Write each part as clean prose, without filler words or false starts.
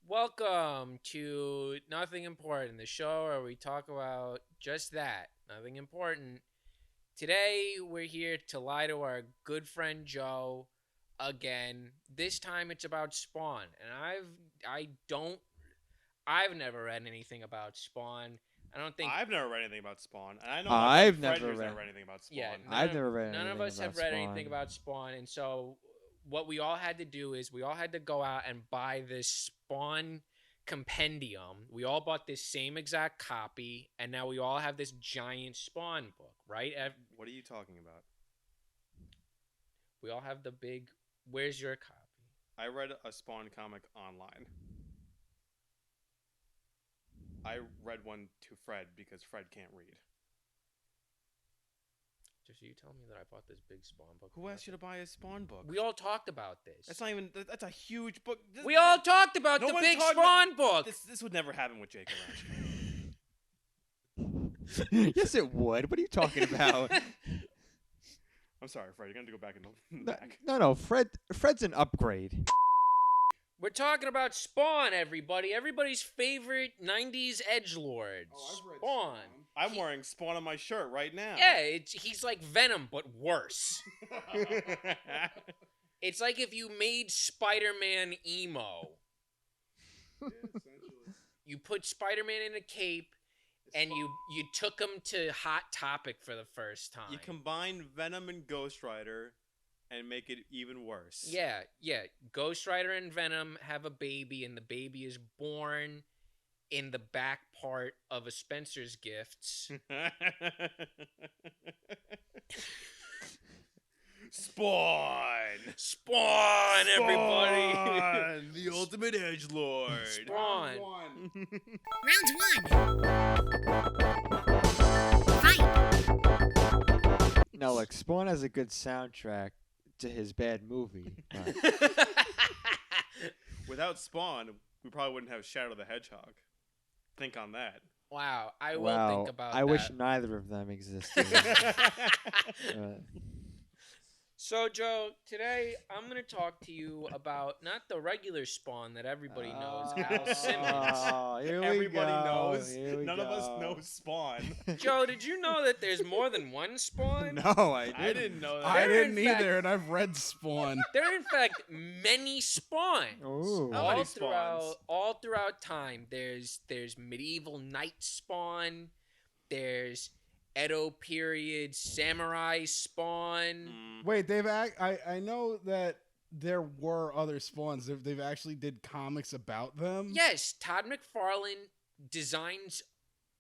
Welcome to Nothing Important, the show where we talk about just that, nothing important. Today, we're here to lie to our good friend Joe again. This time, it's about Spawn, and I don't, I've never read anything about Spawn. I don't think, I've never read anything about Spawn, and I know my I've friend never who's never read. read anything about Spawn. yeah, I've never read none of anything us about have read anything Spawn. about Spawn, and so what we all had to do is we all had to go out and buy this Spawn compendium. We all bought this same exact copy, and now we all have this giant Spawn book, right? What are you talking about? We all have the big. Where's your copy? I read a Spawn comic online. I read one to Fred because Fred can't read. Just you tell me that I bought this big Spawn book. Who asked you to buy a Spawn book? We all talked about this. That's not even. That's a huge book. We all talked about No the one big talked Spawn book. This would never happen with Jake around. Yes, it would. What are you talking about? I'm sorry, Fred. You're gonna have to go back in the back. No. Fred's an upgrade. We're talking about Spawn, everybody. Everybody's favorite 90s edgelord. Spawn. I'm wearing Spawn on my shirt right now. Yeah, he's like Venom, but worse. It's like if you made Spider-Man emo. Yeah, essentially. You put Spider-Man in a cape, and you took him to Hot Topic for the first time. You combine Venom and Ghost Rider and make it even worse. Yeah. Ghost Rider and Venom have a baby, and the baby is born in the back part of a Spencer's Gifts. Spawn, everybody! Spawn, the ultimate edgelord. Spawn. Round one. Now, look, Spawn has a good soundtrack to his bad movie. Without Spawn, we probably wouldn't have Shadow the Hedgehog. Think on that. Wow, I will think about I that. wish neither of them existed. So, Joe, today I'm going to talk to you about not the regular Spawn that everybody knows, Al Simmons. Oh, here we Everybody go. knows. Here we None of us go. know Spawn. Joe, did you know that there's more than one Spawn? No, I didn't. I didn't know that. I There, didn't in fact- either, and I've read Spawn. There are, in fact, many Spawns. Ooh. How many All throughout time, there's medieval knight Spawn, there's Edo period samurai Spawn. Wait, I know that there were other Spawns. They've actually did comics about them. Yes, Todd McFarlane designs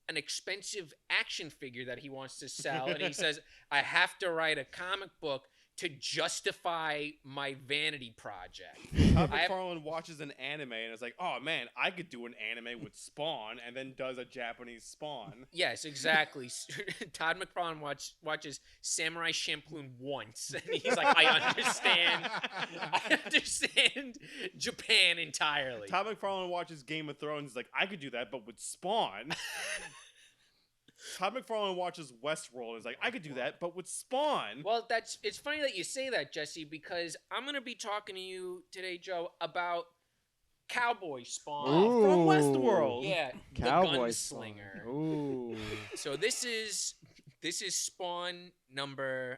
an expensive action figure that he wants to sell, and he says, I have to write a comic book to justify my vanity project. Todd I have- McFarlane watches an anime and is like, oh man, I could do an anime with Spawn, and then does a Japanese Spawn. Yes, exactly. Todd McFarlane watches Samurai Champloo once, and he's like, I understand Japan entirely. Todd McFarlane watches Game of Thrones, he's like, I could do that, but with Spawn. Todd McFarlane watches Westworld and is like, I could do that, but with Spawn. Well, it's funny that you say that, Jesse, because I'm going to be talking to you today, Joe, about Cowboy Spawn. Oh, from Ooh. Westworld. Yeah, Cowboy the Spawn. gunslinger. Ooh. So this is Spawn number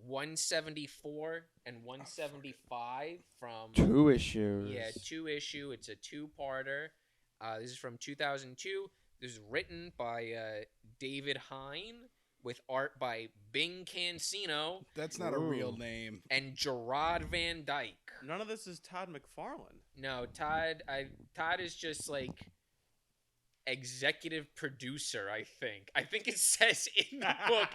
174 and 175 from 2 issues. Yeah, 2 issue. It's a two-parter. This is from 2002. This is written by David Hine with art by Bing Cancino That's not a real name. and Gerard Van Dyke. None of this is Todd McFarlane. No, Todd is just like executive producer, I think. I think it says in the book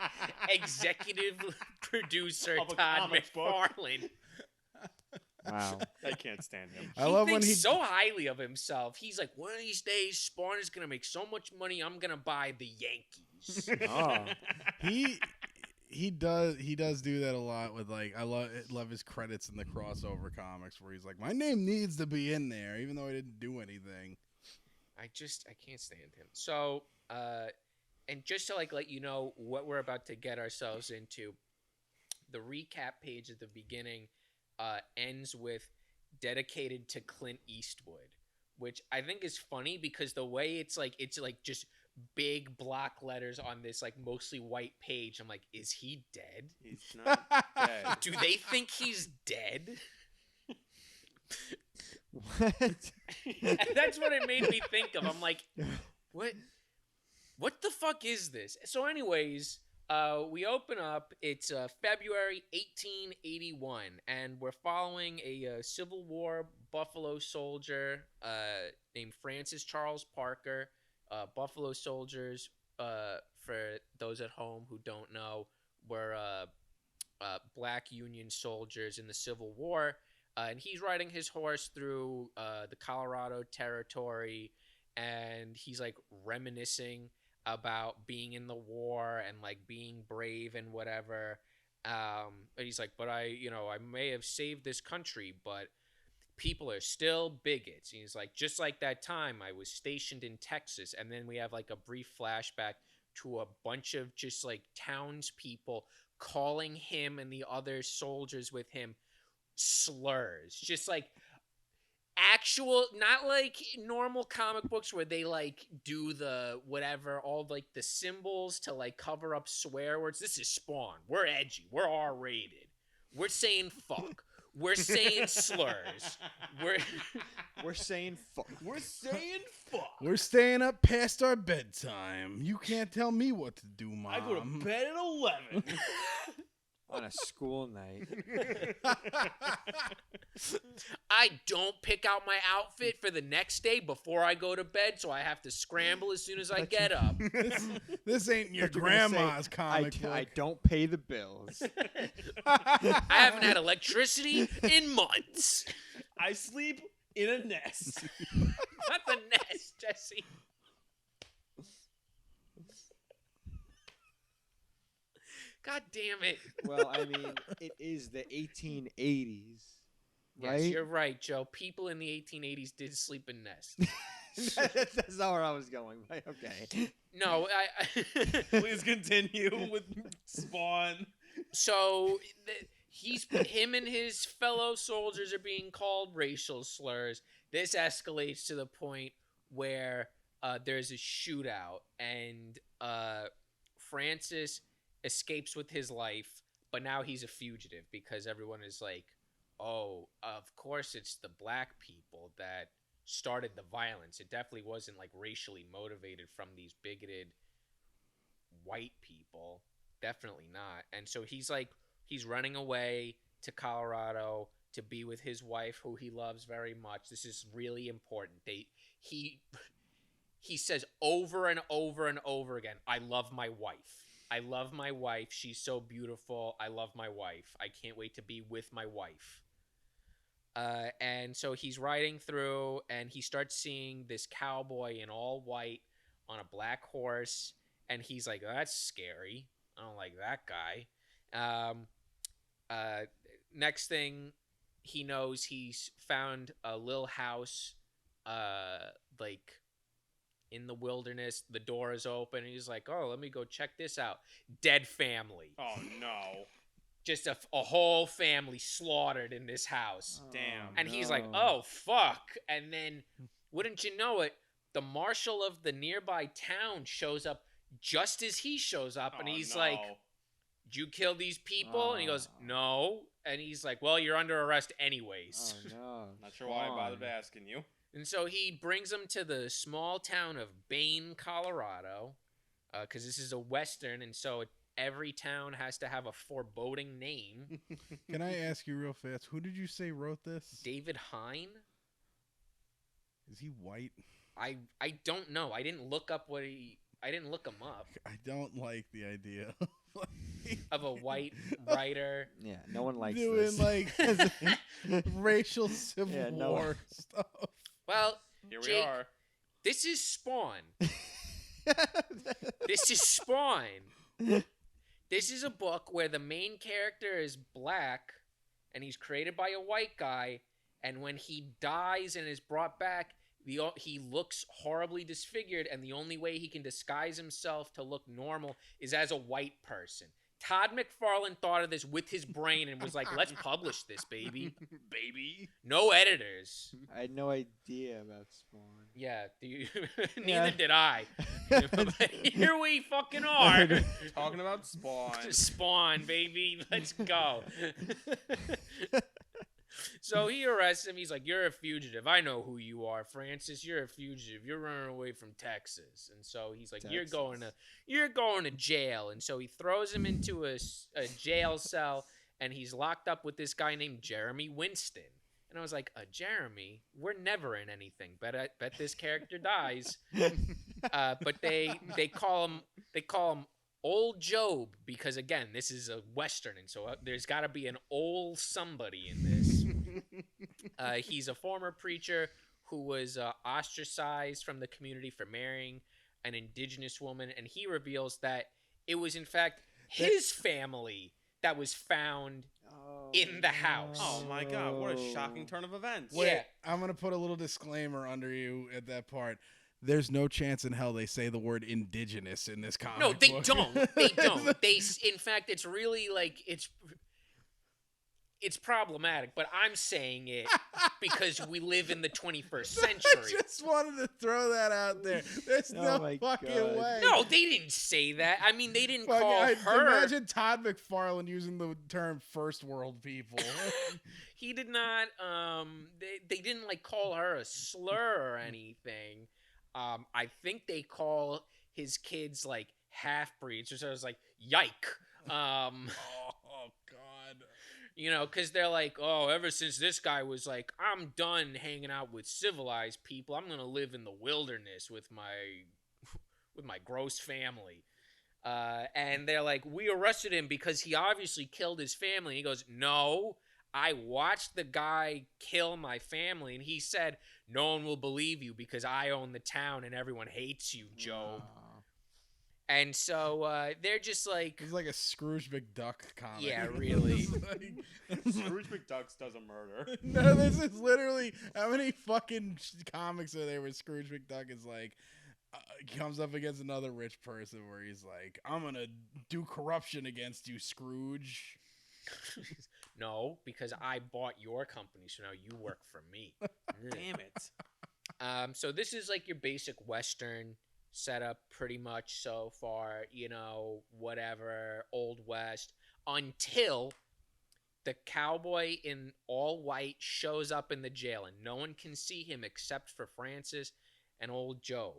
executive producer Of a Todd comic book. McFarlane. Wow. I can't stand him. I love when thinks he so highly of himself. He's like, one of these days, Spawn is gonna make so much money. I'm gonna buy the Yankees. Oh. he does do that a lot with like I love his credits in the crossover comics where he's like, my name needs to be in there even though I didn't do anything. I can't stand him. So, and just to like let you know what we're about to get ourselves into, the recap page at the beginning ends with dedicated to Clint Eastwood, which I think is funny because the way it's like just big block letters on this like mostly white page. I'm like, is he dead? He's not dead. Do they think he's dead? What? And that's what it made me think of. I'm like, what the fuck is this? So anyways, we open up. It's February 1881, and we're following a Civil War Buffalo soldier named Francis Charles Parker. Buffalo soldiers, for those at home who don't know, were black Union soldiers in the Civil War. And he's riding his horse through the Colorado Territory, and he's like reminiscing about being in the war and like being brave and whatever. And he's like, but I may have saved this country, but people are still bigots. And he's like, just like that time I was stationed in Texas. And then we have like a brief flashback to a bunch of just like townspeople calling him and the other soldiers with him slurs, just like actual, not like normal comic books where they like do the whatever, all like the symbols to like cover up swear words. This is Spawn. We're edgy. We're R-rated. We're saying fuck. We're saying slurs. We're saying fuck. We're saying fuck. We're staying up past our bedtime. You can't tell me what to do, Mom. I go to bed at 11. On a school night. I don't pick out my outfit for the next day before I go to bed, so I have to scramble as soon as I get up. This ain't your But you're gonna say, grandma's comic book. I don't pay the bills. I haven't had electricity in months. I sleep in a nest. Not the nest, Jesse. God damn it. Well, I mean, it is the 1880s, right? Yes, you're right, Joe. People in the 1880s did sleep in nests. That's not where I was going. But okay. No, Please continue with Spawn. So him and his fellow soldiers are being called racial slurs. This escalates to the point where there's a shootout, and Francis escapes with his life, but now he's a fugitive because everyone is like, oh, of course it's the black people that started the violence. It definitely wasn't like racially motivated from these bigoted white people. Definitely not. And so he's running away to Colorado to be with his wife, who he loves very much. This is really important. He says over and over and over again, I love my wife. I love my wife. She's so beautiful. I love my wife. I can't wait to be with my wife. And so he's riding through, and he starts seeing this cowboy in all white on a black horse, and he's like, oh, that's scary. I don't like that guy. Next thing he knows, he's found a little house, like in the wilderness. The door is open, and he's like, oh, let me go check this out. Dead family. Oh, no. Just a whole family slaughtered in this house. Damn. And he's like, oh, fuck. And then, wouldn't you know it, the marshal of the nearby town shows up just as he shows up. And he's like, did you kill these people? And he goes, no. And he's like, well, you're under arrest anyways. Oh, no. Not sure why I bothered asking you. And so he brings them to the small town of Bain, Colorado, because this is a Western, and so every town has to have a foreboding name. Can I ask you real fast, who did you say wrote this? David Hine? Is he white? I don't know. I didn't look up I didn't look him up. I don't like the idea Of a white writer. Yeah, no one likes doing this. like racial civil war stuff. Well, Here we Jake, are. this is Spawn. This is Spawn. This is a book where the main character is black, and he's created by a white guy, and when he dies and is brought back, he looks horribly disfigured, and the only way he can disguise himself to look normal is as a white person. Todd McFarlane thought of this with his brain and was like, let's publish this, baby. Baby. No editors. I had no idea about Spawn. Yeah, neither Yeah. did I. But here we fucking are. Talking about Spawn. Spawn, baby. Let's go. So he arrests him. He's like, you're a fugitive. I know who you are, Francis. You're a fugitive. You're running away from Texas. And so he's like, you're going to jail. And so he throws him into a jail cell, and he's locked up with this guy named Jeremy Winston. And I was like, Jeremy, we're never in anything. Bet this character dies. But they call him Old Job because, again, this is a Western, and so there's got to be an old somebody in this. He's a former preacher who was ostracized from the community for marrying an indigenous woman, and he reveals that it was, in fact, his family that was found in the house. Oh my god, what a shocking turn of events. Wait. Yeah. I'm going to put a little disclaimer under you at that part. There's no chance in hell they say the word indigenous in this comic No, they book. don't. They don't. In fact, it's really like it's problematic, but I'm saying it because we live in the 21st century. I just wanted to throw that out there. There's Oh no my fucking God. way. No, they didn't say that. I mean, they didn't Fuck, call her. Imagine Todd McFarlane using the term first world people. He did not. They didn't like call her a slur or anything. I think they call his kids like half breeds, so I was like, yike. Oh God. You know, because they're like, oh, ever since this guy was like, I'm done hanging out with civilized people, I'm gonna live in the wilderness with my gross family. And they're like, we arrested him because he obviously killed his family. He goes, no, I watched the guy kill my family, and he said, no one will believe you because I own the town and everyone hates you, Job. Wow. And so they're just like, It's like a Scrooge McDuck comic. yeah, really. It's like- Scrooge McDuck does a murder. No, this is literally how many fucking comics are there where Scrooge McDuck is like comes up against another rich person where he's like, I'm gonna do corruption against you, Scrooge. No, because I bought your company, so now you work for me. Damn it. So this is like your basic Western setup pretty much so far, you know, whatever, Old West, until the cowboy in all white shows up in the jail, and no one can see him except for Francis and Old Job.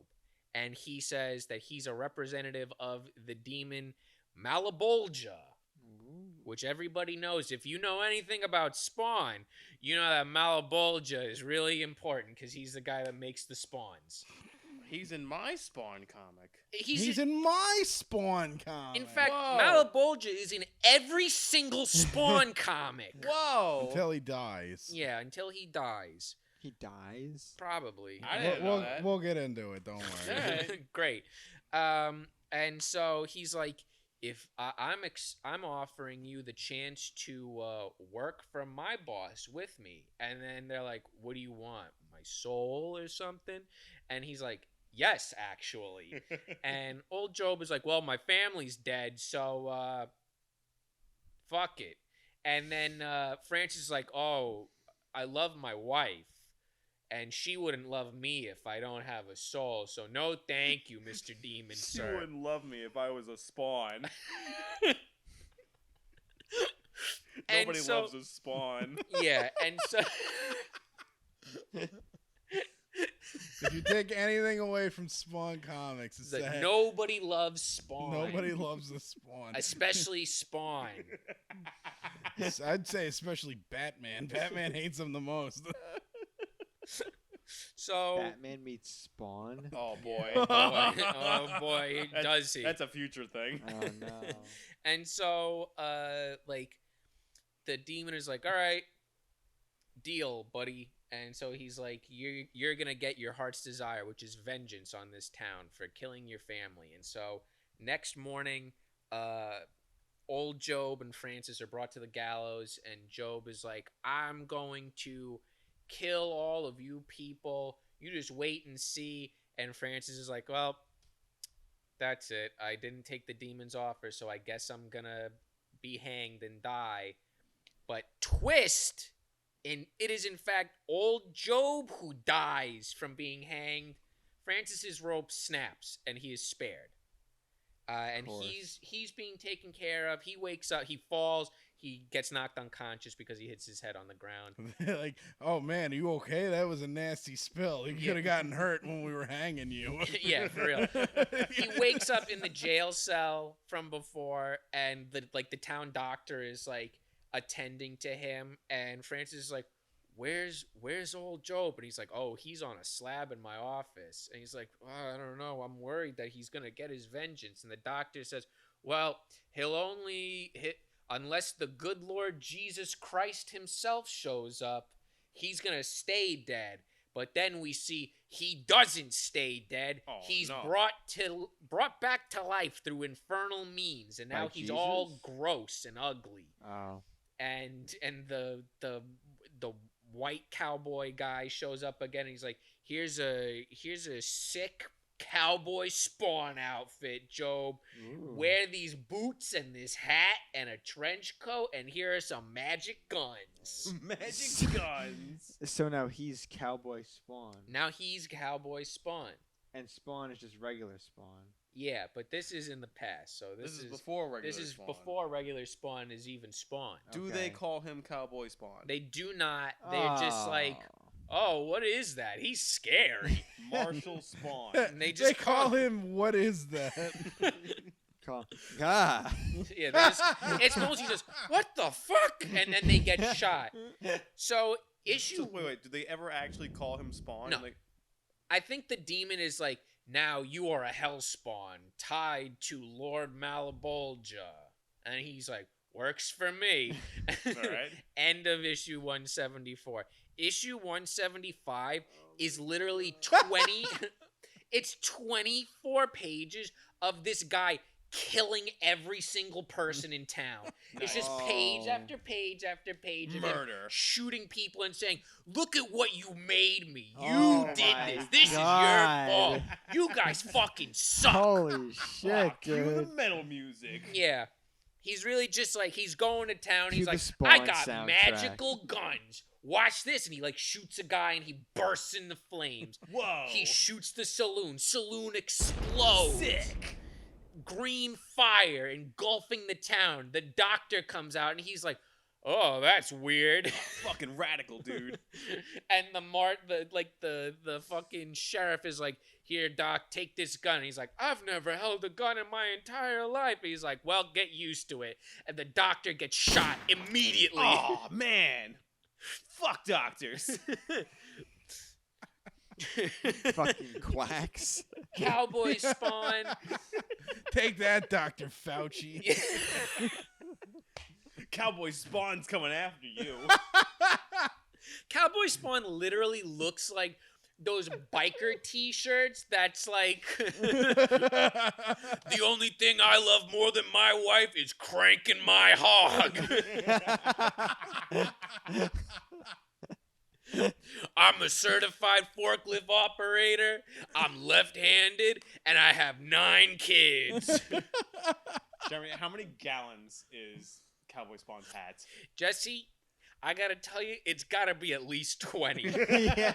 And he says that he's a representative of the demon Malebolgia, which everybody knows. If you know anything about Spawn, you know that Malebolgia is really important because he's the guy that makes the spawns. He's in my Spawn comic. He's in my Spawn comic. In fact, Whoa. Malebolgia is in every single Spawn comic. Whoa. Until he dies. Yeah, until he dies. He dies. Probably. I didn't know that. We'll get into it. Don't worry. Alright. Great. And so he's like, if I'm offering you the chance to work for my boss with me. And then they're like, what do you want? My soul or something? And he's like, yes, actually. And Old Job is like, well, my family's dead, so fuck it. And then Francis is like, oh, I love my wife, and she wouldn't love me if I don't have a soul, so no thank you, Mr. Demon, She sir. wouldn't love me if I was a Spawn. And Nobody so- loves a Spawn. Yeah, and so... If you take anything away from Spawn comics, it's It's like, that nobody loves Spawn. nobody loves the Spawn. Especially Spawn. I'd say especially Batman. Batman hates him the most. So... Batman meets Spawn. Oh boy. Oh boy, does he. That's a future thing. Oh no. And so, like, the demon is like, all right, deal, buddy. And so he's like, you're going to get your heart's desire, which is vengeance on this town for killing your family. And so next morning, Old Job and Francis are brought to the gallows, and Job is like, I'm going to kill all of you people. You just wait and see. And Francis is like, well, that's it. I didn't take the demon's offer, so I guess I'm gonna be hanged and die. But twist, and it is in fact old Job who dies from being hanged. Francis's rope snaps, and he is spared. And he's being taken care of. He wakes up. He falls. He gets knocked unconscious because he hits his head on the ground. Like, oh man, are you okay? That was a nasty spill. You could have gotten hurt when we were hanging you. Yeah, for real. He wakes up in the jail cell from before, and the town doctor is like attending to him, and Francis is like, Where's old Job? And he's like, oh, he's on a slab in my office. And he's like, oh, I don't know. I'm worried that he's going to get his vengeance. And the doctor says, well, he'll only hit, unless the good Lord Jesus Christ himself shows up, he's going to stay dead. But then we see he doesn't stay dead. Oh, he's no. brought back to life through infernal means. And now By he's Jesus? all gross and ugly. Oh. And the white cowboy guy shows up again, and he's like, here's a sick cowboy Spawn outfit, Job. Ooh. Wear these boots and this hat and a trench coat, and here are some magic guns. Magic guns. So now he's Cowboy Spawn. Now he's cowboy Spawn. And Spawn is just regular Spawn. Yeah, but this is in the past, so This is before regular this is Spawn. before regular Spawn is even Spawn. Do Okay. they call him Cowboy Spawn? They do not. They're just like, Oh. oh, what is that? He's scary. Marshall Spawn. And they They just call him, what is that? Ah. Yeah, it's mostly just, what the fuck? And then they get shot. So, So, wait. Do they ever actually call him Spawn? No. Like, I think the demon is like, now you are a hellspawn tied to Lord Malebolgia. And he's like, works for me. Alright. End of issue 174. Issue 175 is literally 20. It's 24 pages of this guy killing every single person in town. It's just page Oh. after page after page of him Murder. shooting people and saying, look at what you made me. You Oh did my this. This God. is your fault. You guys fucking suck. Holy shit, Fuck, cue the dude. metal music. Yeah. He's really just like, he's going to town. Cue He's the like, Spawn I got soundtrack. magical guns. Watch this. And he like shoots a guy and he bursts into flames. Whoa. He shoots the saloon. Saloon explodes. Sick. Green fire engulfing the town. The doctor comes out and he's like, oh, that's weird. Fucking radical, dude. And the fucking sheriff is like, here, doc, take this gun. And he's like, I've never held a gun in my entire life. And he's like, well, get used to it. And the doctor gets shot immediately. Oh, man. Fuck doctors. Fucking quacks. Cowboy Spawn. Take that, Dr. Fauci. Cowboy Spawn's coming after you. Cowboy Spawn literally looks like those biker t-shirts that's like the only thing I love more than my wife is cranking my hog. I'm a certified forklift operator. I'm left-handed and I have 9 kids. Jeremy, how many gallons is Cowboy Spawn's hat? Jesse, I gotta tell you, it's gotta be at least 20. Yeah.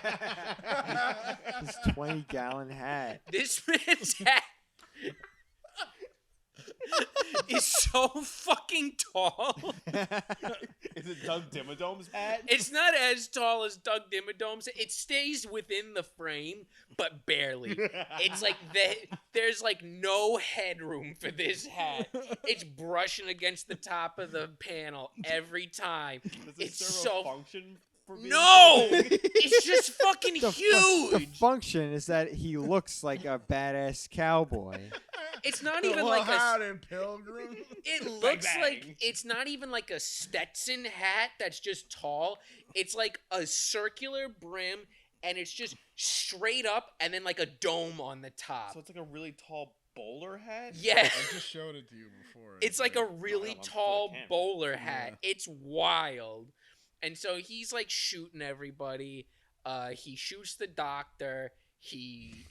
This 20-gallon hat. This man's hat is so fucking tall. Is it Doug Dimmadome's hat? It's not as tall as Doug Dimmadome's. It stays within the frame, but barely. It's like there's like no headroom for this hat. It's brushing against the top of the panel every time. Does it It's serve so a function for being no. so big? It's just fucking The huge. function is that he looks like a badass cowboy. It's not even Well, like a. howdy, pilgrim. It looks bang. like it's not even like a Stetson hat that's just tall. It's like a circular brim and it's just straight up and then like a dome on the top. So it's like a really tall bowler hat? Yeah. I just showed it to you before. It's like a really I'm for the tall camera. bowler hat. It's wild. And so he's like shooting everybody. He shoots the doctor. he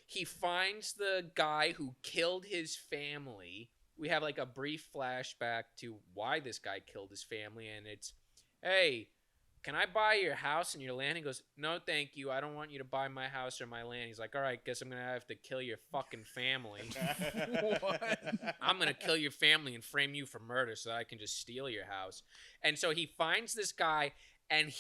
he finds the guy who killed his family. We have like a brief flashback to why this guy killed his family, and it's, hey, can I buy your house and your land? He goes, no, thank you. I don't want you to buy my house or my land. He's like, all right, guess I'm going to have to kill your fucking family. What? I'm going to kill your family and frame you for murder so that I can just steal your house. And so he finds this guy, and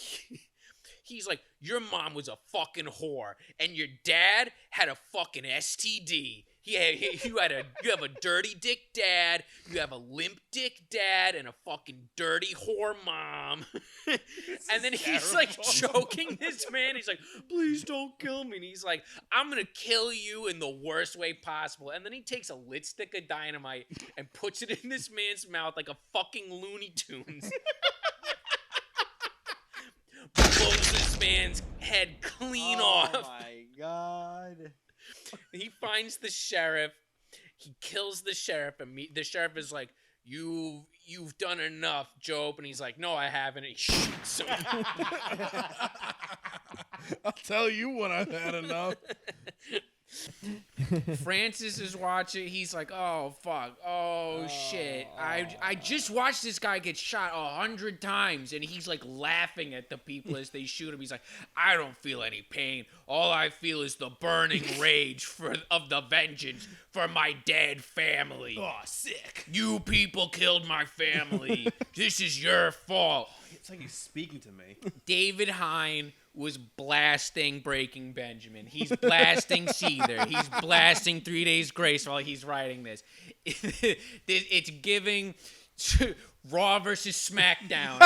he's like, your mom was a fucking whore, and your dad had a fucking STD. You have a dirty dick dad, you have a limp dick dad, and a fucking dirty whore mom. And then he's like choking this man. He's like, please don't kill me. And he's like, I'm gonna kill you in the worst way possible. And then he takes a lit stick of dynamite and puts it in this man's mouth like a fucking Looney Tunes. Blows this man's head clean off. Oh my god. He finds the sheriff. He kills the sheriff, and the sheriff is like, "You've done enough, Job." And he's like, "No, I haven't." And he shoots him. I'll tell you when I've had enough. Francis is watching. He's like, "Oh fuck! Oh shit! I just watched this guy get shot 100 times, and he's like laughing at the people as they shoot him. He's like, I don't feel any pain. All I feel is the burning rage of the vengeance for my dead family. Oh, sick. You people killed my family. This is your fault." It's like he's speaking to me. David Hine was blasting Breaking Benjamin. He's blasting Seether. He's blasting 3 Days Grace while he's writing this. It's giving Raw versus SmackDown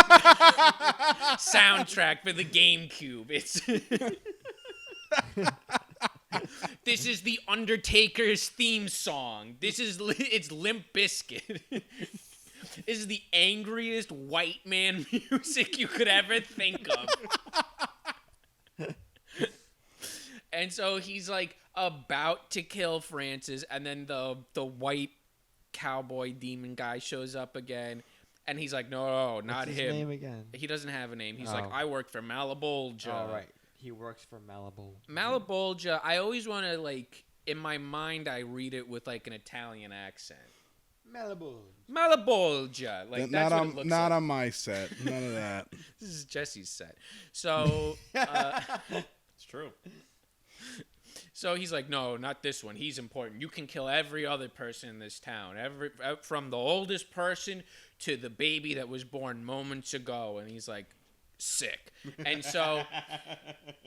soundtrack for the GameCube. This is the Undertaker's theme song. It's Limp Bizkit. This is the angriest white man music you could ever think of. And so he's like about to kill Francis, and then the white cowboy demon guy shows up again, and he's like, no, not What's him. his name again? He doesn't have a name. He's Oh. like, I work for Malebolgia. Oh, right. He works for Malibu. Malebolgia, I always want to, like, in my mind, I read it with, like, an Italian accent. Malibu. Malebolgia. Like, that's what it looks not like. on my set. None of that. This is Jesse's set. So, It's true. so he's like, no, not this one. He's important. You can kill every other person in this town, from the oldest person to the baby that was born moments ago. And he's like, sick. And so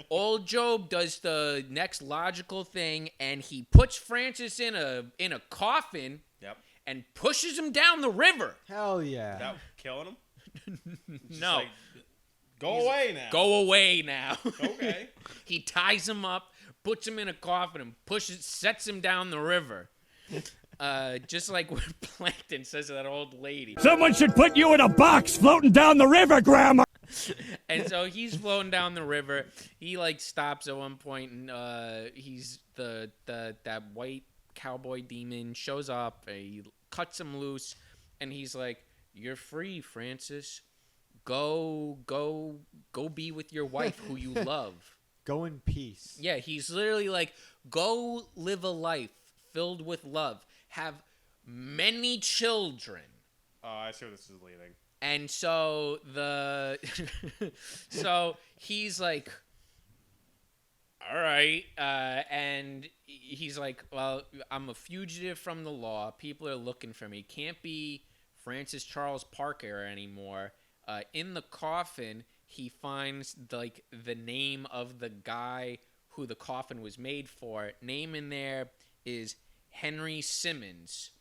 old Job does the next logical thing, and he puts Francis in a coffin. Yep. And pushes him down the river. Hell yeah. That killing him? Just No. like, go away now. Go away now. Okay. He ties him up, puts him in a coffin, and sets him down the river. Just like what Plankton says to that old lady. Someone should put you in a box floating down the river, Grandma. And so he's floating down the river. He like stops at one point, and he's that white cowboy demon shows up. He cuts him loose, and he's like, "You're free, Francis. Go be with your wife who you love." Go in peace. Yeah, he's literally like, go live a life filled with love. Have many children. Oh, I see where this is leading. And so so he's like, all right. And he's like, well, I'm a fugitive from the law. People are looking for me. Can't be Francis Charles Parker anymore. In the coffin, he finds like the name of the guy who the coffin was made for. Name in there is Henry Simmons.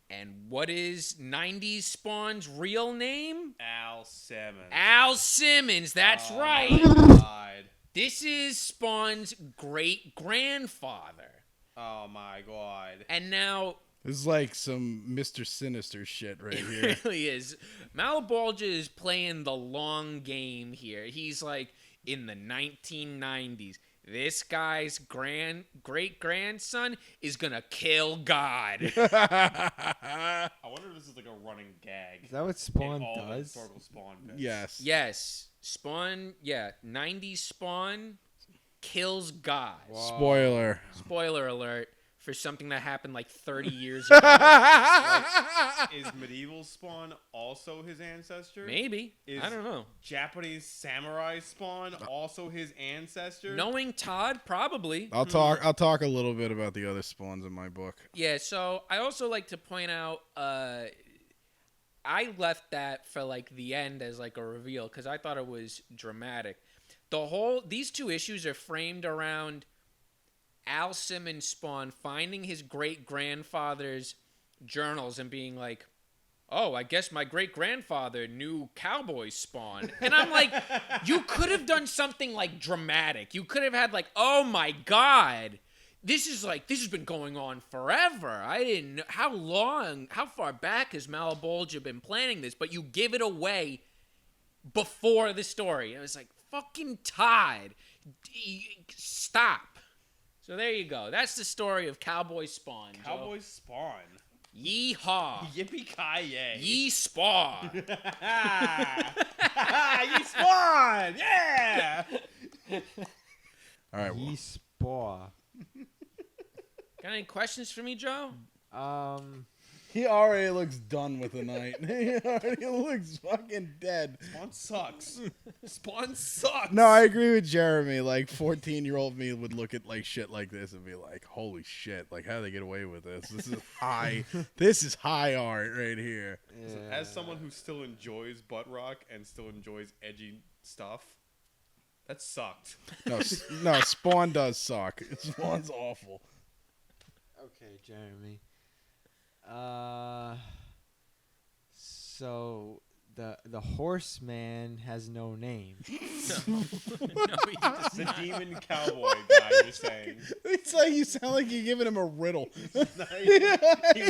And what is 90s Spawn's real name? Al Simmons. Al Simmons, that's right. My God. This is Spawn's great-grandfather. Oh my God. And now... This is like some Mr. Sinister shit right here. It really is. Malebolgia is playing the long game here. He's like, in the 1990s, this guy's great-grandson is gonna kill God. I wonder if this is like a running gag. Is that what in Spawn all the does? historical Spawn bits. Yes. Yes. Spawn, yeah. 90s Spawn. kills guys. Spoiler. Spoiler alert for something that happened like 30 years ago. Is medieval Spawn also his ancestor? Maybe. Is I don't know. Japanese samurai Spawn also his ancestor? Knowing Todd, probably. I'll talk a little bit about the other spawns in my book. Yeah, so I also like to point out I left that for like the end as like a reveal because I thought it was dramatic. These two issues are framed around Al Simmons Spawn finding his great-grandfather's journals and being like, oh, I guess my great-grandfather knew Cowboy Spawn. And I'm like, you could have done something like dramatic. You could have had like, oh my God, this has been going on forever. I didn't know how far back has Malebolgia been planning this? But you give it away before the story. And it was like, fucking Todd, stop. So there you go. That's the story of Cowboy Spawn. Cowboy Spawn. Yeehaw. Yippee-ki-yay. Yee Spawn. Ye Spawn! Yeah! All right. Ye Spaw. Got any questions for me, Joe? He already looks done with the night. He already looks fucking dead. Spawn sucks. Spawn sucks. No, I agree with Jeremy. Like 14-year-old me would look at like shit like this and be like, "Holy shit! Like, how do they get away with this? This is high. This is high art right here." Yeah. As someone who still enjoys butt rock and still enjoys edgy stuff, that sucked. No, Spawn does suck. Spawn's awful. Okay, Jeremy. So the horseman has no name. No, he does The not. demon cowboy guy, you're saying. It's like you sound like you're giving him a riddle. He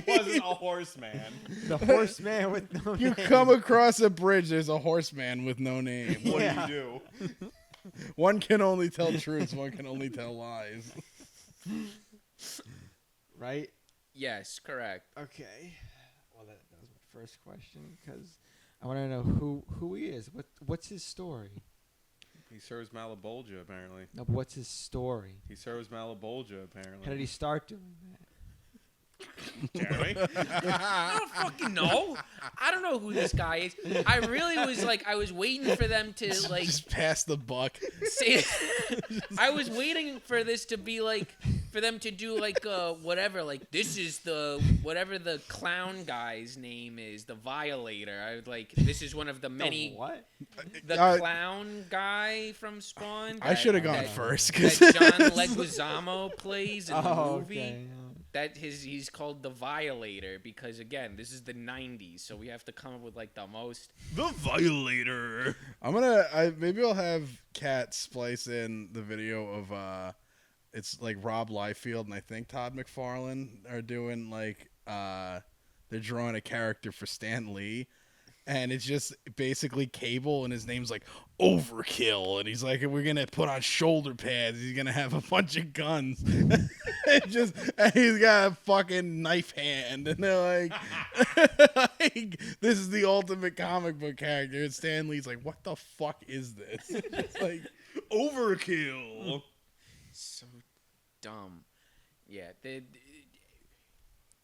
wasn't a horseman. The horseman with no You name. come across a bridge, there's a horseman with no name. What Yeah. do you do? One can only tell truths, one can only tell lies. Right? Yes, correct. Okay. Well, that was my first question because I want to know who he is. What's his story? He serves Malebolgia, apparently. No, but what's his story? He serves Malebolgia, apparently. How did he start doing that? Jeremy? I don't fucking know. I don't know who this guy is. I really was like, I was waiting for them to like Just pass the buck. say. I was waiting for this to be like, for them to do like whatever. Like this is the whatever the clown guy's name is, the Violator. I was like, this is one of the many. What? The clown guy from Spawn. I should have gone that- first. That 'Cause John Leguizamo plays in the Oh, movie. okay. He's called the Violator because again, this is the '90s, so we have to come up with like the most. The Violator. maybe I'll have Kat splice in the video of it's like Rob Liefeld and I think Todd McFarlane are doing like they're drawing a character for Stan Lee. And it's just basically Cable, and his name's like Overkill, and he's like, we're gonna put on shoulder pads. He's gonna have a bunch of guns, and he's got a fucking knife hand, and they're like, this is the ultimate comic book character. And Stan Lee's like, what the fuck is this? It's like Overkill. So dumb. Yeah,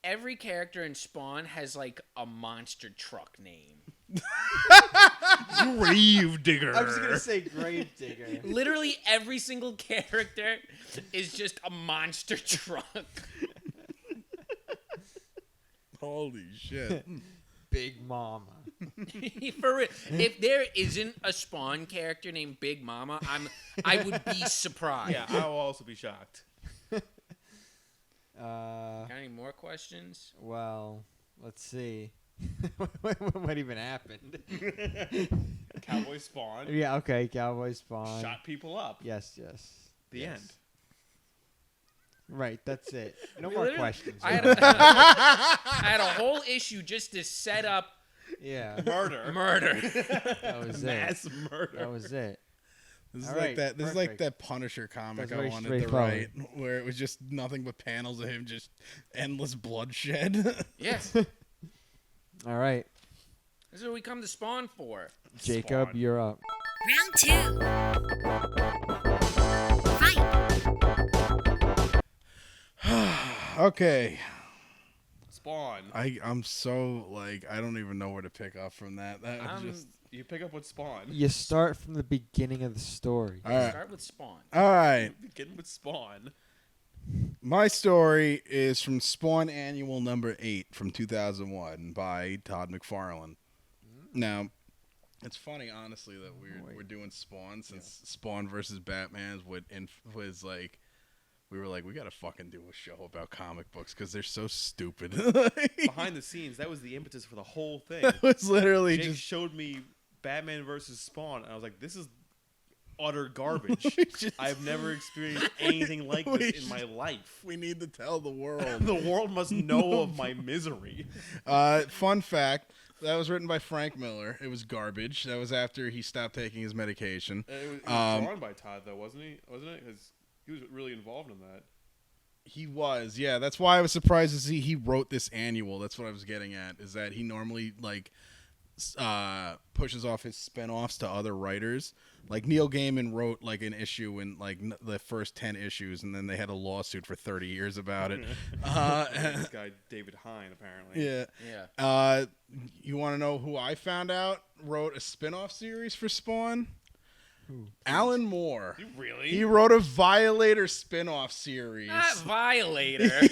every character in Spawn has like a monster truck name. Grave digger. I was gonna say Gravedigger. Literally every single character is just a monster truck. holy shit. Big Mama. For real. If there isn't a Spawn character named Big Mama, I would be surprised. Yeah, I will also be shocked. Got any more questions? Well, let's see. What even happened? Cowboy Spawn. Yeah, okay, Cowboy Spawn. Shot people up. Yes. The Yes. end. Right, that's it. No We more literally- questions. I had a whole issue just to set up Yeah, Murder. murder. that was it. Mass murder. That was it. This is All like right, that. This is like perfect. that Punisher comic That's I very wanted to write, straightforward. where it was just nothing but panels of him, just endless bloodshed. Yes. All right, This is what we come to Spawn for. Jacob, Spawn. you're up. Round 2. Fight. Okay. Spawn. I'm so like I don't even know where to pick up from that. That was just You pick up with Spawn. You start from the beginning of the story. all right. Start with Spawn. All right. Begin with Spawn. My story is from Spawn Annual number 8 from 2001 by Todd McFarlane. Now, it's funny, honestly, that we're doing Spawn since Spawn versus Batman was like we were like we gotta fucking do a show about comic books because they're so stupid. Behind the scenes, that was the impetus for the whole thing. It was literally Jake just showed me Batman versus Spawn, and I was like, this is utter garbage. I've never experienced anything like this in my life. we need to tell the world. The world must know of my misery. Fun fact. That was written by Frank Miller. It was garbage. That was after he stopped taking his medication. It was drawn by Todd, though, wasn't he? Wasn't it? Because he was really involved in that. He was, yeah. That's why I was surprised to see he wrote this annual. That's what I was getting at, is that he normally, like, pushes off his spinoffs to other writers. Like, Neil Gaiman wrote, like, an issue in, like, the first 10 issues, and then they had a lawsuit for 30 years about it. This guy, David Hine, apparently. Yeah. Yeah. You want to know who I found out wrote a spin-off series for Spawn? Who? Alan Moore. You really? He wrote a Violator spin-off series. Not Violator. I'm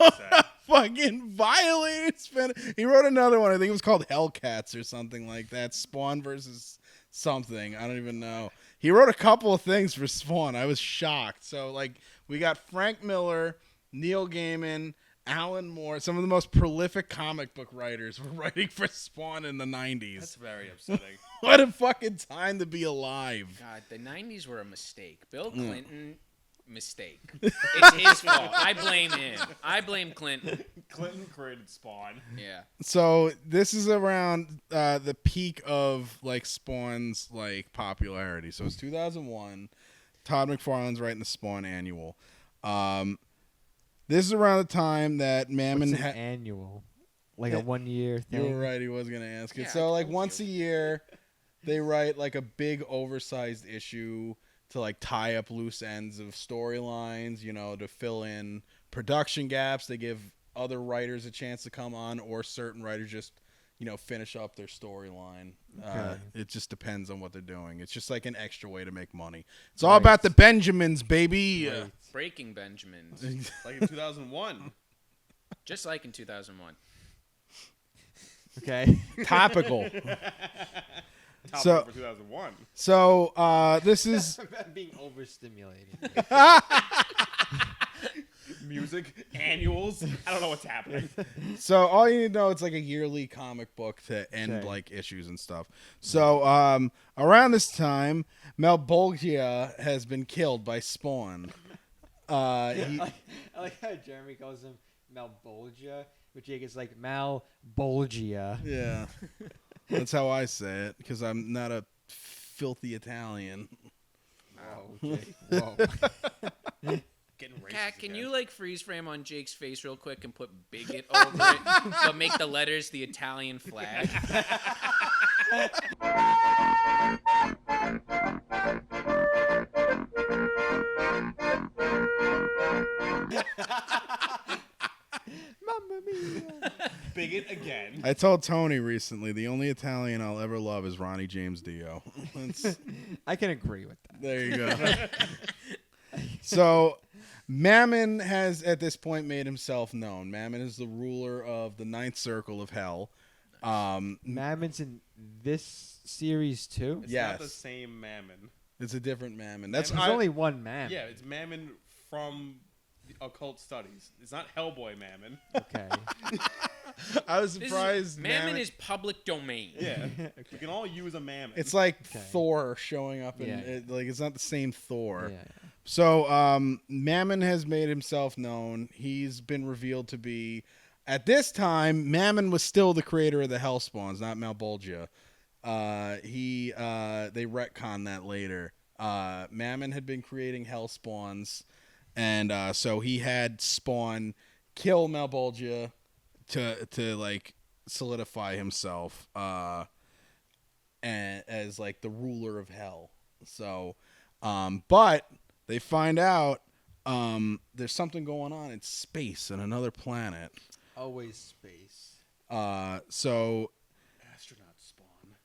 upset. Fucking Violator spin. He wrote another one. I think it was called Hellcats or something like that. Spawn versus something. I don't even know. He wrote a couple of things for Spawn. I was shocked. So, like, we got Frank Miller, Neil Gaiman, Alan Moore, some of the most prolific comic book writers were writing for Spawn in the 90s. That's very upsetting. What a fucking time to be alive. God, the 90s were a mistake. Bill Clinton, mistake. It's his fault. I blame him. I blame Clinton. Clinton created Spawn. Yeah. So this is around the peak of like Spawn's like popularity. So it's 2001. Todd McFarlane's writing the Spawn annual. This is around the time that Mammon What's an annual? Like a 1 year thing? You were right. He was gonna ask it. Yeah, So I like told once you. a year, they write like a big oversized issue to like tie up loose ends of storylines. You know, to fill in production gaps. They give other writers a chance to come on, or certain writers just, you know, finish up their storyline. Okay. It just depends on what they're doing. It's just like an extra way to make money. It's all about the Benjamins, baby. Right. Breaking Benjamins. Like in 2001. Just like in 2001. Okay. Topical. Top So- for 2001. So this is I'm being overstimulated. Music, annuals. I don't know what's happening. so all you need to know, it's like a yearly comic book to end Okay. like issues and stuff. So around this time, Malebolgia has been killed by Spawn. He, I like how Jeremy calls him Malebolgia, but Jake is like Malebolgia. yeah, that's how I say it because I'm not a filthy Italian. Oh, okay. Whoa. Getting racist Cat, can again. you like freeze frame on Jake's face real quick and put bigot over it, but make the letters the Italian flag? Mamma mia. bigot again? I told Tony recently the only Italian I'll ever love is Ronnie James Dio. I can agree with that. There you go. So, Mammon has at this point made himself known. Mammon is the ruler of the ninth circle of hell. Mammon's in this series too. It's Yes. not the same Mammon. It's a different Mammon. That's There's only one Mammon. Yeah, it's Mammon from the occult studies. It's not Hellboy Mammon. Okay. I was This is- surprised. Mammon is public domain. Yeah. We can all use a Mammon. It's like Okay. Thor showing up, and Yeah. like it's not the same Thor. Yeah. So, Mammon has made himself known. He's been revealed to be, at this time, Mammon was still the creator of the Hellspawns, not Malebolgia. They retcon that later. Mammon had been creating Hellspawns, and so he had Spawn kill Malebolgia to like solidify himself and as like the ruler of hell. So, but they find out there's something going on in space in another planet. Always space. So Astronaut spawn.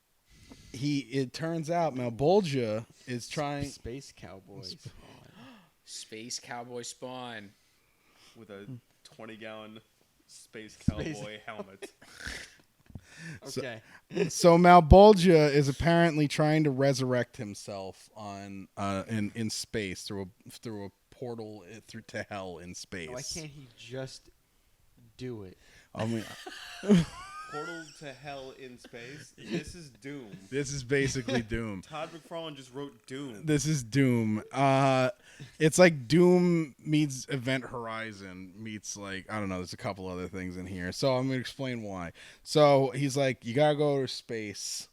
it turns out Malebolgia is trying. Space cowboys. Space cowboy spawn. With a 20-gallon space Space- cowboy helmet. Okay. So Malebolgia is apparently trying to resurrect himself on in space through a portal through to hell in space. Why can't he just do it? I mean, Portal to hell in space. This is Doom. this is basically Doom. Todd McFarlane just wrote Doom. This is Doom. It's like Doom meets Event Horizon meets like I don't know. There's a couple other things in here, so I'm gonna explain why. So he's like, you gotta go to space.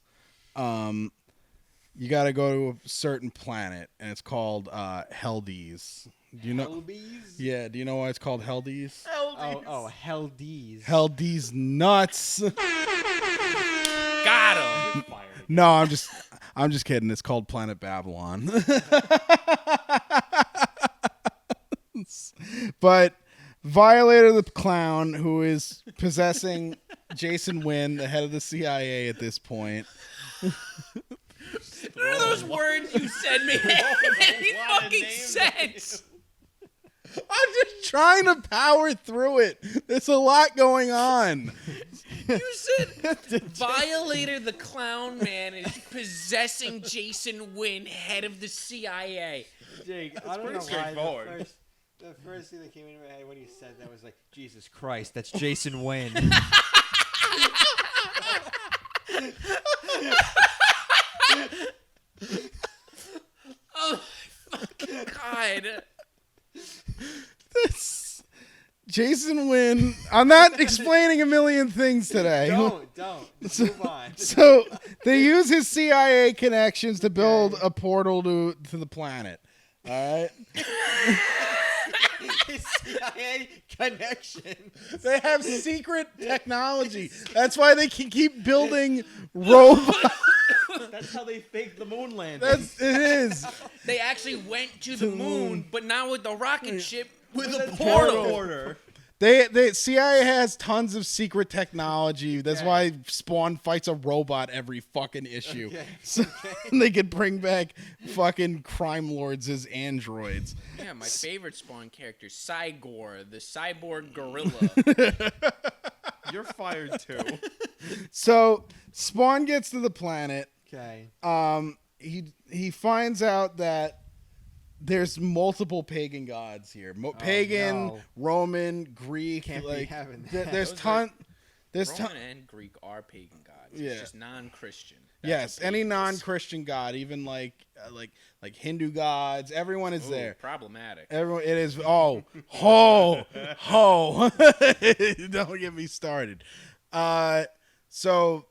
You gotta go to a certain planet, and it's called Heldes. Do you know? Hellbees? Yeah. Do you know why it's called Heldes? Oh, Heldes. Heldes nuts. Got him. Fired. No, I'm just kidding. It's called Planet Babylon. But Violator the Clown, who is possessing Jason Wynn, the head of the CIA at this point. None of those words you said made any What a fucking name. sense. I'm just trying to power through it. There's a lot going on. You said Violator the Clown Man is possessing Jason Wynn, head of the CIA. Jake, I don't pretty know why straightforward. the first thing that came into my head when you said that was like, Jesus Christ, that's Jason Wynn. Oh my fucking god. This Jason Wynn. I'm not explaining a million things today. Don't. Move on. So they use his CIA connections to build a portal to the planet. All right. His CIA connection. They have secret technology. That's why they can keep building robots. That's how they faked the moon landing. It is. They actually went to the moon, but now with the rocket ship with a portal. portal. They CIA has tons of secret technology. That's why Spawn fights a robot every fucking issue. Okay. So they could bring back fucking crime lords as androids. Yeah, my favorite Spawn character, Cygor, the cyborg gorilla. You're fired too. So Spawn gets to the planet. Okay. He finds out that there's multiple pagan gods here. Pagan, no. Roman, Greek. Can't be like having that. there's Those ton. There's ton. Roman and Greek are pagan gods. Yeah. It's just non-Christian. Yes, That's what any pagan is. non-Christian god, even like Hindu gods, everyone is Ooh, there. problematic. Everyone, it is. Ho. Don't get me started. So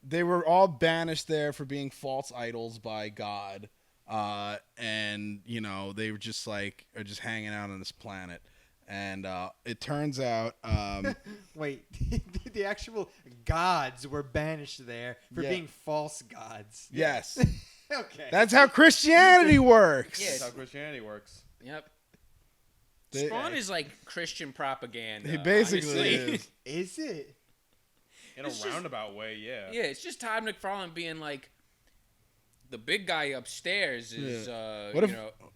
they were all banished there for being false idols by God, and they were just are just hanging out on this planet. And it turns out, Wait, the actual gods were banished there for Yeah. being false gods. yes, Okay. that's how Christianity works. Yeah. That's how Christianity works. Yep. They- Spawn is like Christian propaganda. He basically honestly. is. Is it? In a roundabout way, yeah. Yeah, it's just Todd McFarlane being like, the big guy upstairs is,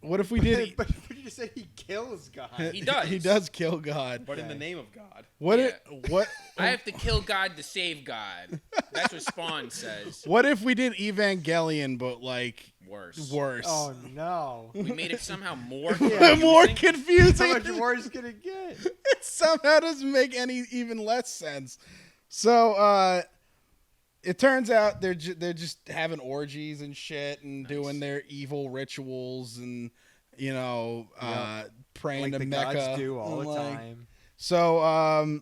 What if we did? But you just said he kills God. He does. He does kill God. But in the name of God. What? Yeah. What? I have to kill God to save God. That's what Spawn says. What if we did Evangelion, but like Worse. worse? Oh no. We made it somehow more More confusing. How confusing. much worse can it get? It somehow doesn't make any even less sense. So it turns out they're just having orgies and shit and doing their evil rituals and praying Like to the Mecca gods do all and, the like, time. So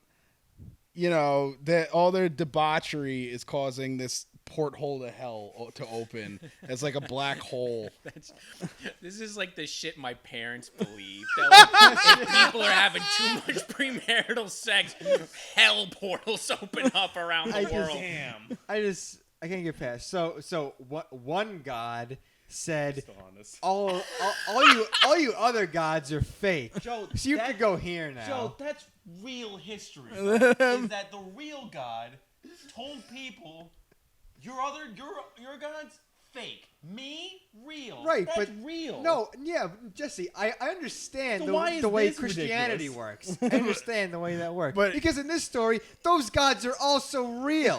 that all their debauchery is causing this porthole to hell to open as like a black hole. This is like the shit my parents believe. That like, if people are having too much premarital sex, hell portals open up around the world. Damn. I can't get past. So what one god said, Still on this. all you other gods are fake. Joe, So you could go here now. Joe, that's real history. Is that the real God told people your God's fake, me real. Right, that's but real. No, yeah, Jesse, I understand So why is the way this Christianity ridiculous? works. I understand the way that works. But- because in this story, those gods are also real.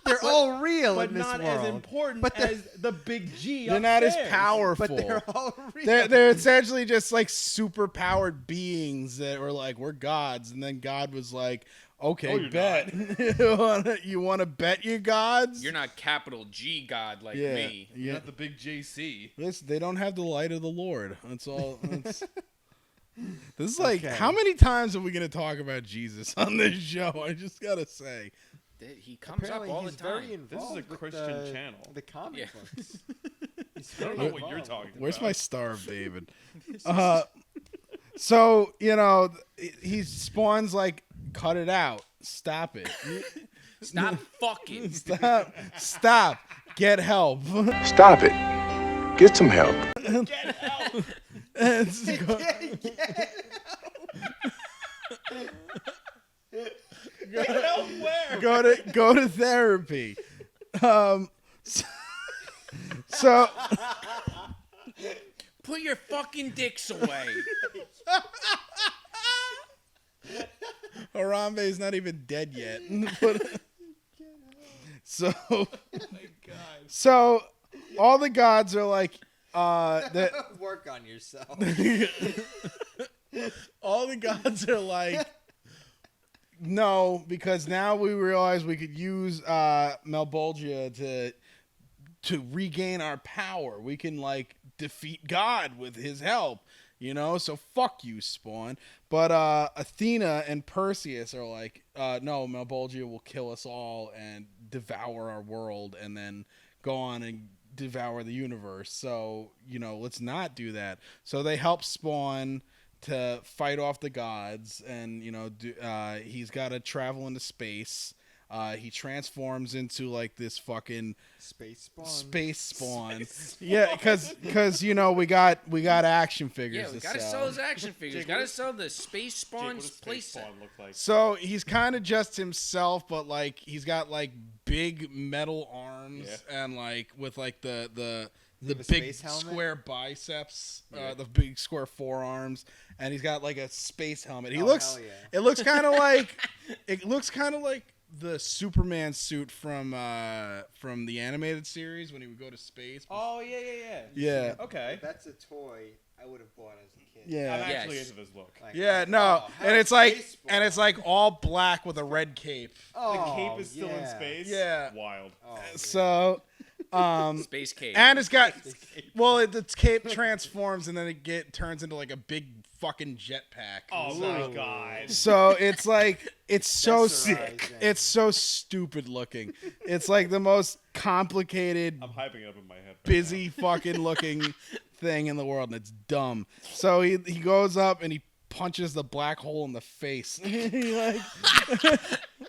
They're all real but in this not world. as important But they're- as the big G. They're not as upstairs. powerful. But they're all real. They're essentially just like super powered beings that were like, we're gods, and then God was like, okay, Oh, you're bet. you want to bet your gods? You're not capital G God like yeah, me. You're yeah. not the big JC. Listen, they don't have the light of the Lord. That's all. This is like, Okay. how many times are we gonna talk about Jesus on this show? I just gotta say. He comes Apparently up all he's the time. very involved a with Christian the, channel. The comic Yeah. books. He's I don't very know what you're involved. talking Where's about. my Star of David? So he spawns like, cut it out, stop it, Stop fucking. stop, get help. Stop it. Get some help. Go to therapy. So Put your fucking dicks away. Harambe's not even dead yet. So so all the gods are like that. Work on yourself. All the gods are like, no, because now we realize we could use Malebolgia to regain our power. We can like defeat God with his help, so fuck you, Spawn. But Athena and Perseus are like, no, Malebolgia will kill us all and devour our world and then go on and devour the universe. So, let's not do that. So they help Spawn to fight off the gods, and he's got to travel into space. He transforms into like this fucking Space spawn. Yeah, because we got action figures. Yeah, we to gotta sell. sell those action figures. Jake, Gotta sell the space Jake, spawn what does space place. spawn look like? So he's kind of just himself, but like he's got like big metal arms and like with like the have a big space helmet? square biceps, Yeah. the big square forearms, and he's got like a space helmet. He Oh, looks. hell yeah. It looks kind of like. It looks kind of like the Superman suit from the animated series when he would go to space. Oh yeah. Yeah. Okay. That's a toy I would have bought as a kid. Yeah. I'm actually Yes. into this look. Like, Yeah, no, oh, and hell, it's like, space and it's like all black with a red cape. Oh, The cape is still in yeah. space. Yeah. Wild. Oh, So, Space cave. and it's got, well, its cape transforms and then it turns into like a big fucking jetpack. Oh my god. So it's like, it's so sick. Mesmerizing. It's so stupid looking. It's like the most complicated, I'm hyping it up in my head. Right busy fucking looking thing in the world, and it's dumb. So he goes up and he punches the black hole in the face. He like,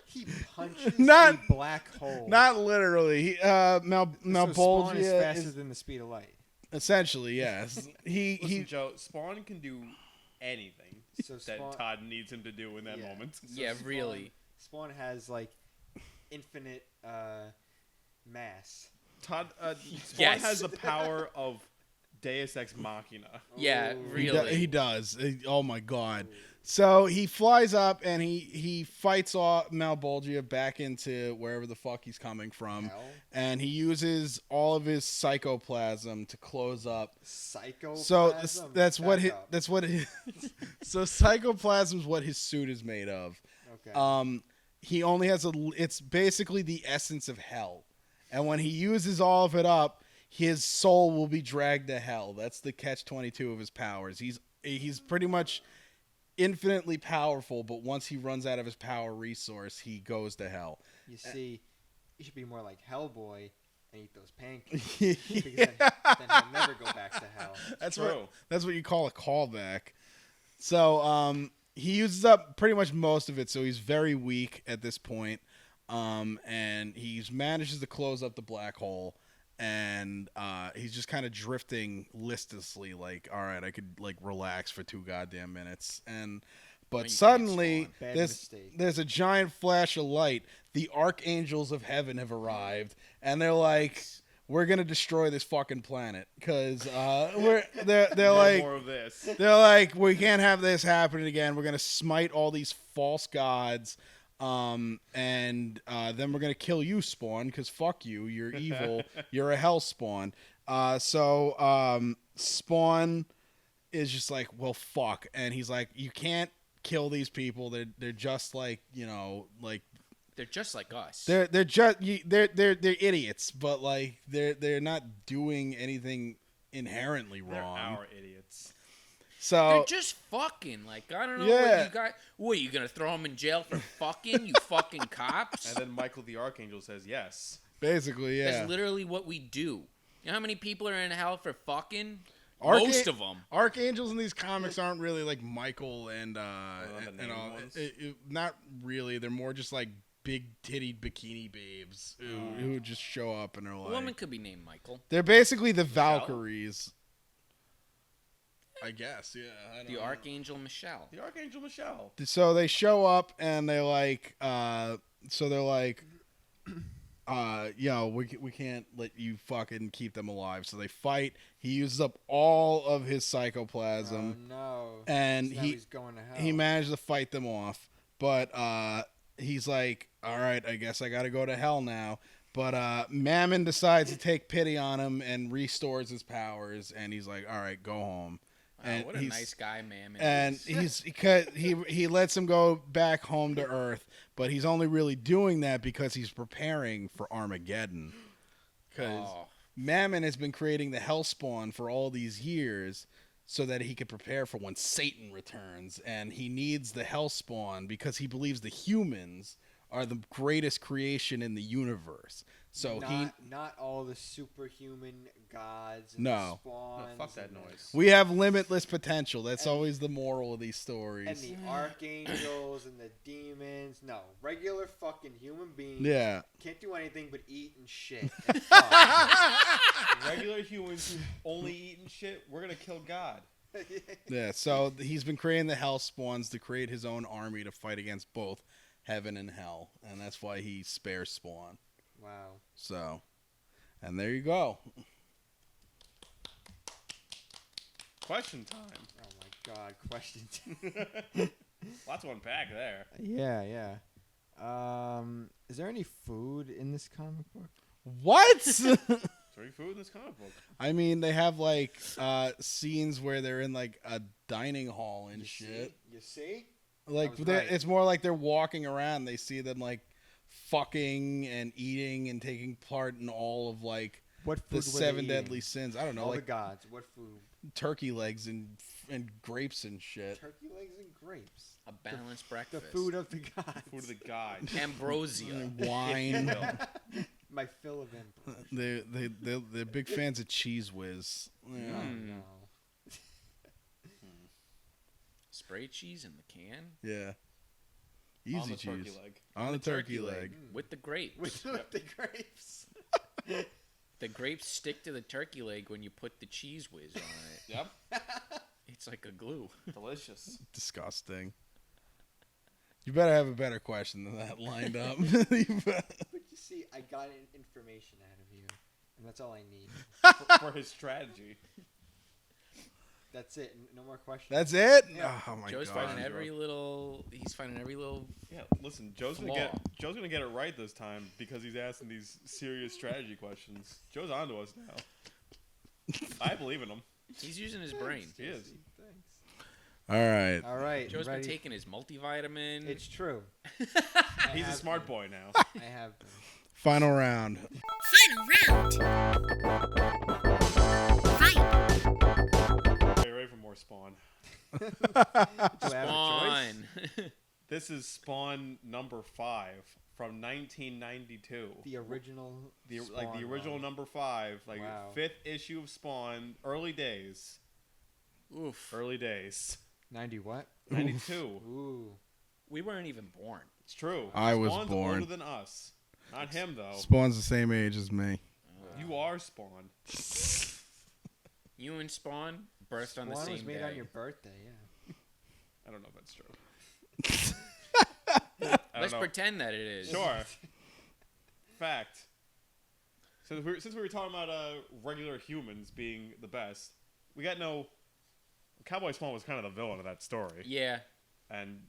He punches Not- a black hole. not literally. He, So Spawn is Malebolgia faster is than the speed of light. essentially, yes. Listen, He Joe, Spawn can do anything So that Spawn, Todd needs him to do in that Yeah. moment. Yeah, Spawn- really. Spawn has like infinite mass. Todd, Spawn Yes. has the power of Deus Ex Machina. Yeah, Ooh. really. he does. Oh my god. So he flies up and he fights off Malebolgia back into wherever the fuck he's coming from, Hell, and he uses all of his psychoplasm to close up. psycho. So that's what so psychoplasm is what his suit is made of. Okay. He only has it's basically the essence of hell, and when he uses all of it up, his soul will be dragged to hell. That's the catch-22 of his powers. He's pretty much infinitely powerful, but once he runs out of his power resource, he goes to hell. You see, you should be more like Hellboy and eat those pancakes. Yeah. Because then he'll never go back to hell. That's True. that's what you call a callback. So he uses up pretty much most of it, so he's very weak at this point. And he manages to close up the black hole. and he's just kind of drifting listlessly, like, all right, I could like relax for 2 goddamn minutes, but you suddenly can't spawn. Bad mistake. there's a giant flash of light. The archangels of heaven have arrived, and they're like, we're gonna destroy this fucking planet because they're No like, more of this. they're like, we can't have this happening again. We're gonna smite all these false gods, and then we're gonna kill you, Spawn, because fuck you. You're evil. You're a hell spawn. So Spawn is just like, well, fuck, and he's like, you can't kill these people. They're just like, like. They're just like us. They're idiots, but like they're not doing anything inherently They're wrong. our idiots. So They're just fucking. Like, I don't know what you got. What, are you going to throw them in jail for fucking, you fucking cops? And then Michael the Archangel says yes. basically, yeah. That's literally what we do. You know how many people are in hell for fucking? Archa- Most of them. Archangels in these comics aren't really like Michael and the and named all. ones? Not really. They're more just like big tittied bikini babes who just show up and are A like. woman could be named Michael. They're basically the Valkyries. I guess, yeah. I don't The know. Archangel Michelle. The Archangel Michelle. So they show up and they're like, we can't let you fucking keep them alive. So they fight. He uses up all of his psychoplasm, Oh no! and So now he's going to hell. he managed to fight them off. But he's like, all right, I guess I got to go to hell now. But Mammon decides to take pity on him and restores his powers, and he's like, all right, go home. Wow, And what a he's- nice guy, man. And he lets him go back home to Earth, but he's only really doing that because he's preparing for Armageddon. Because Mammon has been creating the Hellspawn for all these years so that he could prepare for when Satan returns, and he needs the Hellspawn because he believes the humans are the greatest creation in the universe. So not all the superhuman gods. And No. the spawns No, fuck that and noise. we have limitless potential. That's always the moral of these stories. And the archangels and the demons. No, regular fucking human beings. Yeah. Can't do anything but eat and shit. And fuck. Regular humans who only eat and shit, we're gonna kill God. Yeah, so he's been creating the hell spawns to create his own army to fight against both heaven and hell, and that's why he spares Spawn. Wow. So, and there you go. Question time. Oh my god, questions. Lots to unpack there. Yeah. Is there any food in this comic book? What? Is there any food in this comic book? I mean, they have like scenes where they're in like a dining hall and shit. You see? Like I was right. it's more like they're walking around. They see them like fucking and eating and taking part in all of like What food the were 7 they deadly eating? sins. I don't know, All like the gods. What food? turkey legs and grapes and shit. Turkey legs and grapes. A balanced The breakfast. food of the gods. Food of the gods. Ambrosia. Wine. My fill of ambrosia. They're big fans of Cheese Whiz. Yeah. Oh, Mm. no. Spray cheese in the can Yeah. On Easy the turkey cheese. leg. On the turkey leg. with the grapes. With the grapes. The grapes stick to the turkey leg when you put the cheese whiz on it. Yep. It's like a glue. Delicious. Disgusting. You better have a better question than that lined up. But you see, I got information out of you, and that's all I need. For his strategy. That's it. No more questions. That's it? Yeah. Oh my Joe's god. finding every little. He's finding every little. Yeah, listen, Joe's Flaw. gonna get it right this time because he's asking these serious strategy questions. Joe's on to us now. I believe in him. He's using his brain. He is. Thanks. All right. All right. Joe's been ready? taking his multivitamin. It's true. He's a have smart been. boy now. I have been. Final round. Are you ready for more Spawn? Do I have a choice? on. This is Spawn number 5 from 1992. The original. The Spawn original run. number 5, like Wow. 5th issue of Spawn, early days. Oof. Early days. 90 what? 92. Ooh. We weren't even born. It's true. I was Spawn's born. older than us. Not him though. Spawn's the same age as me. You are Spawn. You and Spawn birthed on the Spawn same was made day. on your birthday, yeah. I don't know if that's true. I Let's don't know. pretend that it is. Sure. Fact. Since we were talking about regular humans being the best, we got no. Cowboy Spawn was kind of the villain of that story, Yeah. and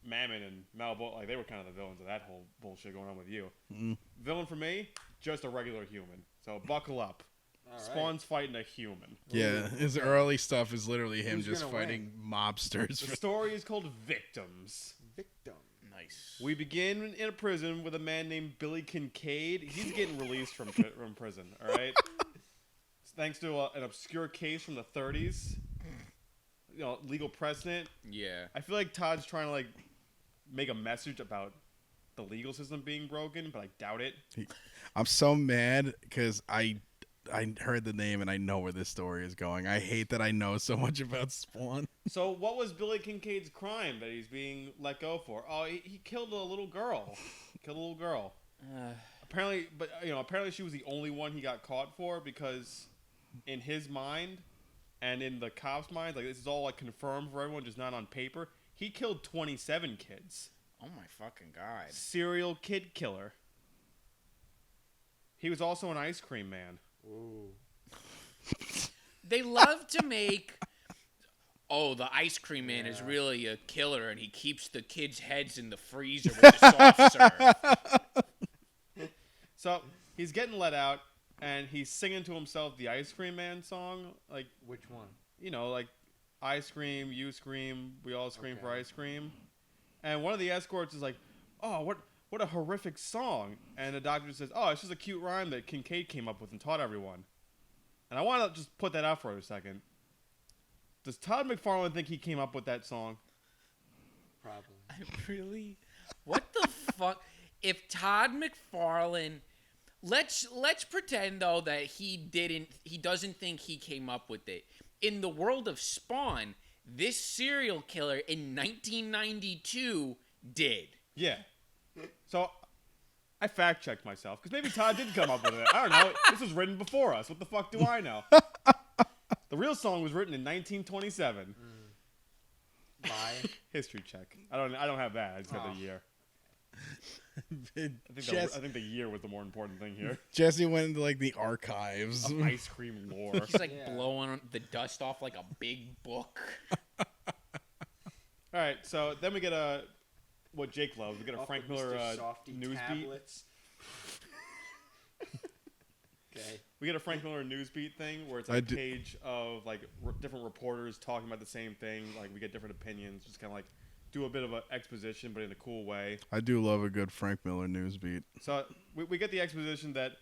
Mammon and Malebolgia, like they were kind of the villains of that whole bullshit going on with you. Villain for me, just a regular human. So buckle up. All right. Spawn's fighting a human. Yeah, his early stuff is literally him Who's just gonna fighting mobsters. The story is called Victims. Victim. Nice. We begin in a prison with a man named Billy Kincaid. He's getting released from prison, all right? Thanks to an obscure case from the 30s. You know, legal precedent. Yeah. I feel like Todd's trying to, like, make a message about the legal system being broken, but I doubt it. I'm so mad because I heard the name and I know where this story is going. I hate that I know so much about Spawn. So what was Billy Kincaid's crime that he's being let go for? Oh, he killed a little girl. Apparently, but apparently she was the only one he got caught for because in his mind and in the cops' mind, like this is all like confirmed for everyone, just not on paper. He killed 27 kids. Oh my fucking god. Serial kid killer. He was also an ice cream man. Ooh. They love to make. Oh, the ice cream man is really a killer, and he keeps the kids' heads in the freezer with the soft serve. So he's getting let out, and he's singing to himself the Ice Cream Man song, like Which one? like I scream, you scream, we all scream for Okay. ice cream. And one of the escorts is like, "Oh, what a horrific song!" And the doctor says, "Oh, it's just a cute rhyme that Kincaid came up with and taught everyone." And I want to just put that out for a second. Does Todd McFarlane think he came up with that song? Probably. Really? What the fuck? If Todd McFarlane, let's pretend though that he doesn't think he came up with it. In the world of Spawn, this serial killer in 1992 did. Yeah. So I fact checked myself because maybe Todd did come up with it. I don't know. This was written before us. What the fuck do I know? The real song was written in 1927. Bye. History check. I don't have that. I just got the year. I think the year was the more important thing here. Jesse went into like the archives. Of ice cream lore. He's like Yeah. blowing the dust off like a big book. All right, so then we get what Jake loves. We get a Off Frank of Miller Mr. Softy news beat. tablets. Okay. We get a Frank Miller news beat thing where it's I like a do- page of like different reporters talking about the same thing. Like we get different opinions. Just kind of like do a bit of an exposition, but in a cool way. I do love a good Frank Miller news beat. So we get the exposition that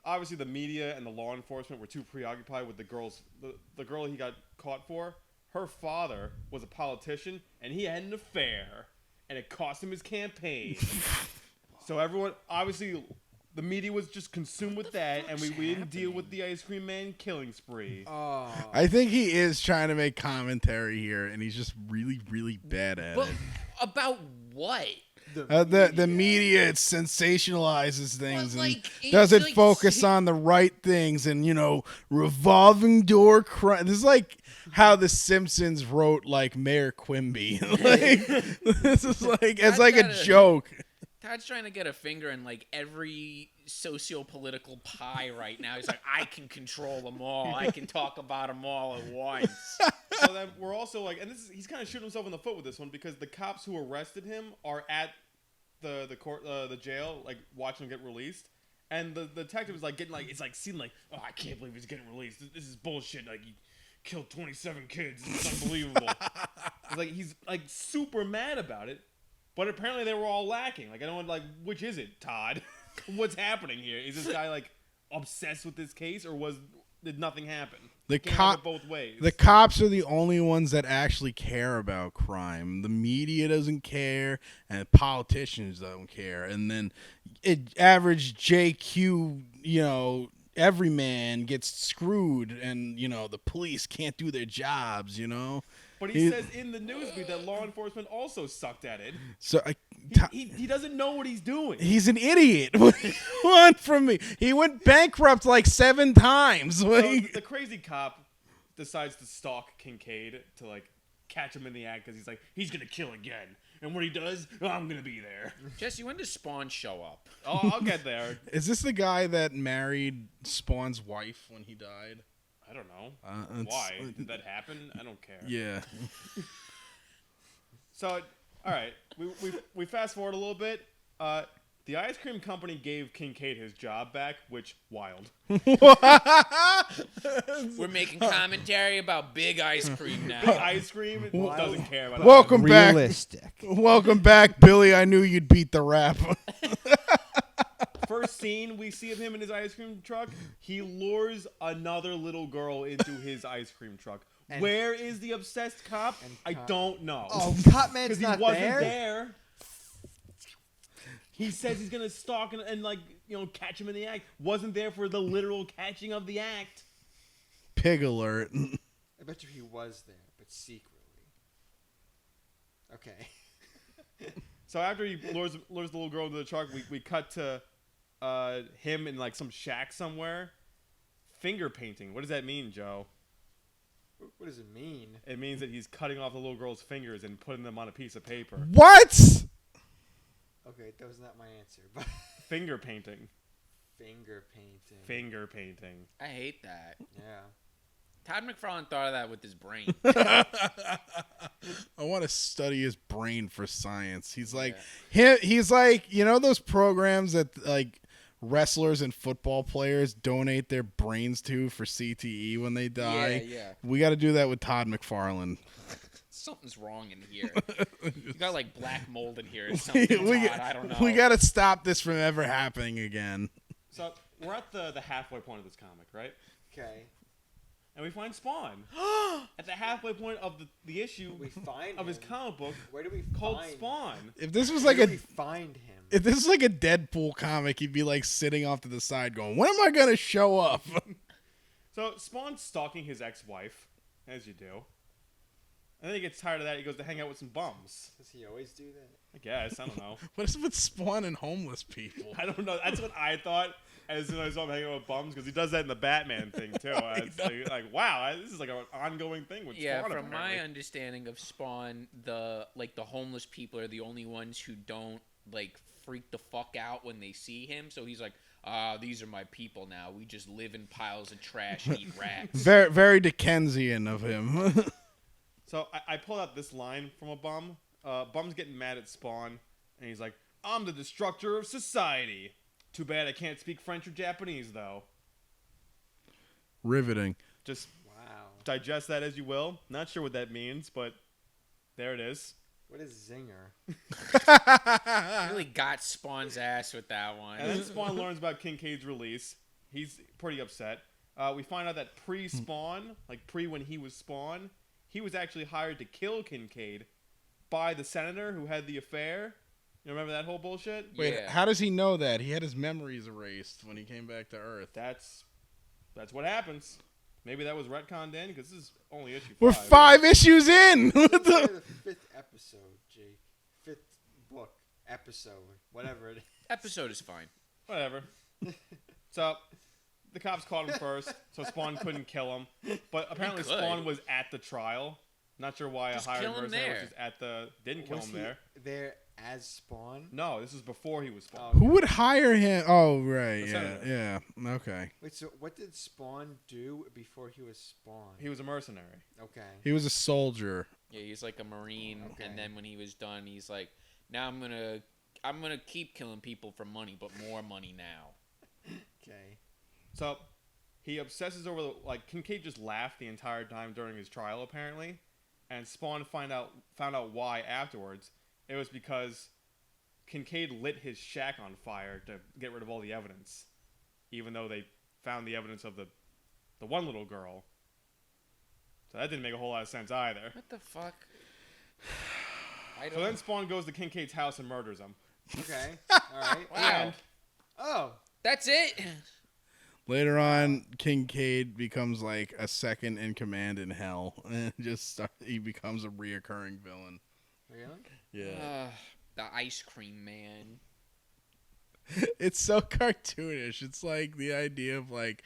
obviously the media and the law enforcement were too preoccupied with the girl he got caught for. Her father was a politician, and he had an affair, and it cost him his campaign. So everyone, obviously, the media was just consumed with that, and we didn't deal with the ice cream man killing spree. Oh. I think he is trying to make commentary here, and he's just really, really bad at But it. about what? The media it sensationalizes things Well, and like, it's doesn't like- focus on the right things and revolving door crime. This is like how the Simpsons wrote like Mayor Quimby. Like this is like it's That's like a gotta- joke. Todd's trying to get a finger in like every socio-political pie right now. He's like, I can control them all. I can talk about them all at once. So then we're also like, and he's kind of shooting himself in the foot with this one because the cops who arrested him are at the court, the jail, like watching him get released, and the detective is like getting like seeming like, oh, I can't believe he's getting released. This is bullshit. Like he killed 27 kids. It's unbelievable. He's like super mad about it, but apparently they were all lacking. Like I don't like which is it, Todd? What's happening here? Is this guy like obsessed with this case, or did nothing happen? The Can't have cop- it both ways. The cops are the only ones that actually care about crime. The media doesn't care, and politicians don't care. And then average JQ, every man gets screwed, and the police can't do their jobs. But he says in the newsfeed that law enforcement also sucked at it. So He doesn't know what he's doing. he's an idiot. What do you want from me? He went bankrupt like 7 times. So the crazy cop decides to stalk Kincaid to like catch him in the act because he's gonna kill again. And when he does, I'm gonna be there. Jesse, when does Spawn show up? Oh, I'll get there. Is this the guy that married Spawn's wife when he died? I don't know. Why did that happen? I don't care. Yeah. So, all right, we fast forward a little bit. The ice cream company gave Kincaid his job back, which wild. We're making commentary about big ice cream now. Big ice cream doesn't care about Welcome back. Realistic. Welcome back, Billy. I knew you'd beat the rap. First scene we see of him in his ice cream truck, he lures another little girl into his ice cream truck. And- Where is the obsessed cop? I don't know. Oh, Cop Man's Because he not wasn't there? there. He says he's gonna stalk and catch him in the act. Wasn't there for the literal catching of the act. Pig alert. I bet you he was there, but secretly. Okay. So after he lures the little girl into the truck, we cut to him in like some shack somewhere. Finger painting. What does that mean, Joe? What does it mean? It means that he's cutting off the little girl's fingers and putting them on a piece of paper. What? Okay, that was not my answer, but Finger painting. finger painting. Finger painting. I hate that. Yeah. Todd McFarlane thought of that with his brain. I want to study his brain for science. He's like, he's like, those programs that like wrestlers and football players donate their brains to for CTE when they die. Yeah. We got to do that with Todd McFarlane. Something's wrong in here. You got like black mold in here or something. Todd, I don't know. We got to stop this from ever happening again. So we're at the halfway point of this comic, right? Okay. And we find Spawn at the halfway point of the issue We find of his him. comic book Where do we called find Spawn. If this was Where like do a we find him? if this was like a Deadpool comic, he'd be like sitting off to the side going, "When am I gonna show up?" So Spawn's stalking his ex-wife, as you do. And then he gets tired of that. He goes to hang out with some bums. Does he always do that? I guess. I don't know. What is with Spawn and homeless people? I don't know. That's what I thought as soon as I saw him hanging out with bums, because he does that in the Batman thing, too. It's like, wow, this is like an ongoing thing with Yeah, Spawn, from apparently. my understanding of Spawn, the homeless people are the only ones who don't like freak the fuck out when they see him. So he's like, these are my people now. We just live in piles of trash and eat rats. Very, very Dickensian of him. So I pulled out this line from a bum. Bum's getting mad at Spawn, and he's like, I'm the destructor of society. Too bad I can't speak French or Japanese, though. Riveting. Just Wow. digest that as you will. Not sure what that means, but there it is. What is Zinger? Really got Spawn's ass with that one. And then Spawn learns about Kincaid's release. He's pretty upset. We find out that pre-Spawn, like pre when he was Spawn, he was actually hired to kill Kincaid by the senator who had the affair. You remember that whole bullshit? Wait, Yeah. how does he know that? He had his memories erased when he came back to Earth. That's what happens. Maybe that was retconned in, because this is only issue 5. We're 5 issues in. What Say the- the 5th episode, Jake. 5th book episode, whatever it is. Episode is fine. Whatever. So, the cops caught him first, so Spawn couldn't kill him. But apparently could. Spawn was at the trial. Not sure why Just a hired kill him mercenary was there. just at the... Didn't kill Was him he there. there as Spawn? No, this was before he was Spawn. Oh. Who would hire him? Oh, right. The Yeah. senator. Yeah. Okay. Wait, so what did Spawn do before he was Spawn? He was a mercenary. Okay. He was a soldier. Yeah, he's like a marine, Okay. and then when he was done, he's like, now I'm gonna keep killing people for money, but more money now. Okay. So, he obsesses over Kincaid just laughed the entire time during his trial, apparently. And Spawn found out why afterwards. It was because Kincaid lit his shack on fire to get rid of all the evidence. Even though they found the evidence of the one little girl. So that didn't make a whole lot of sense either. What the fuck? I So then Spawn goes to Kincaid's house and murders him. Okay. All right. Wow. Oh. That's it. Later on, Kincaid becomes like a second in command in hell, and he becomes a reoccurring villain. Really? Yeah, The ice cream man. it's so cartoonish. It's like the idea of like,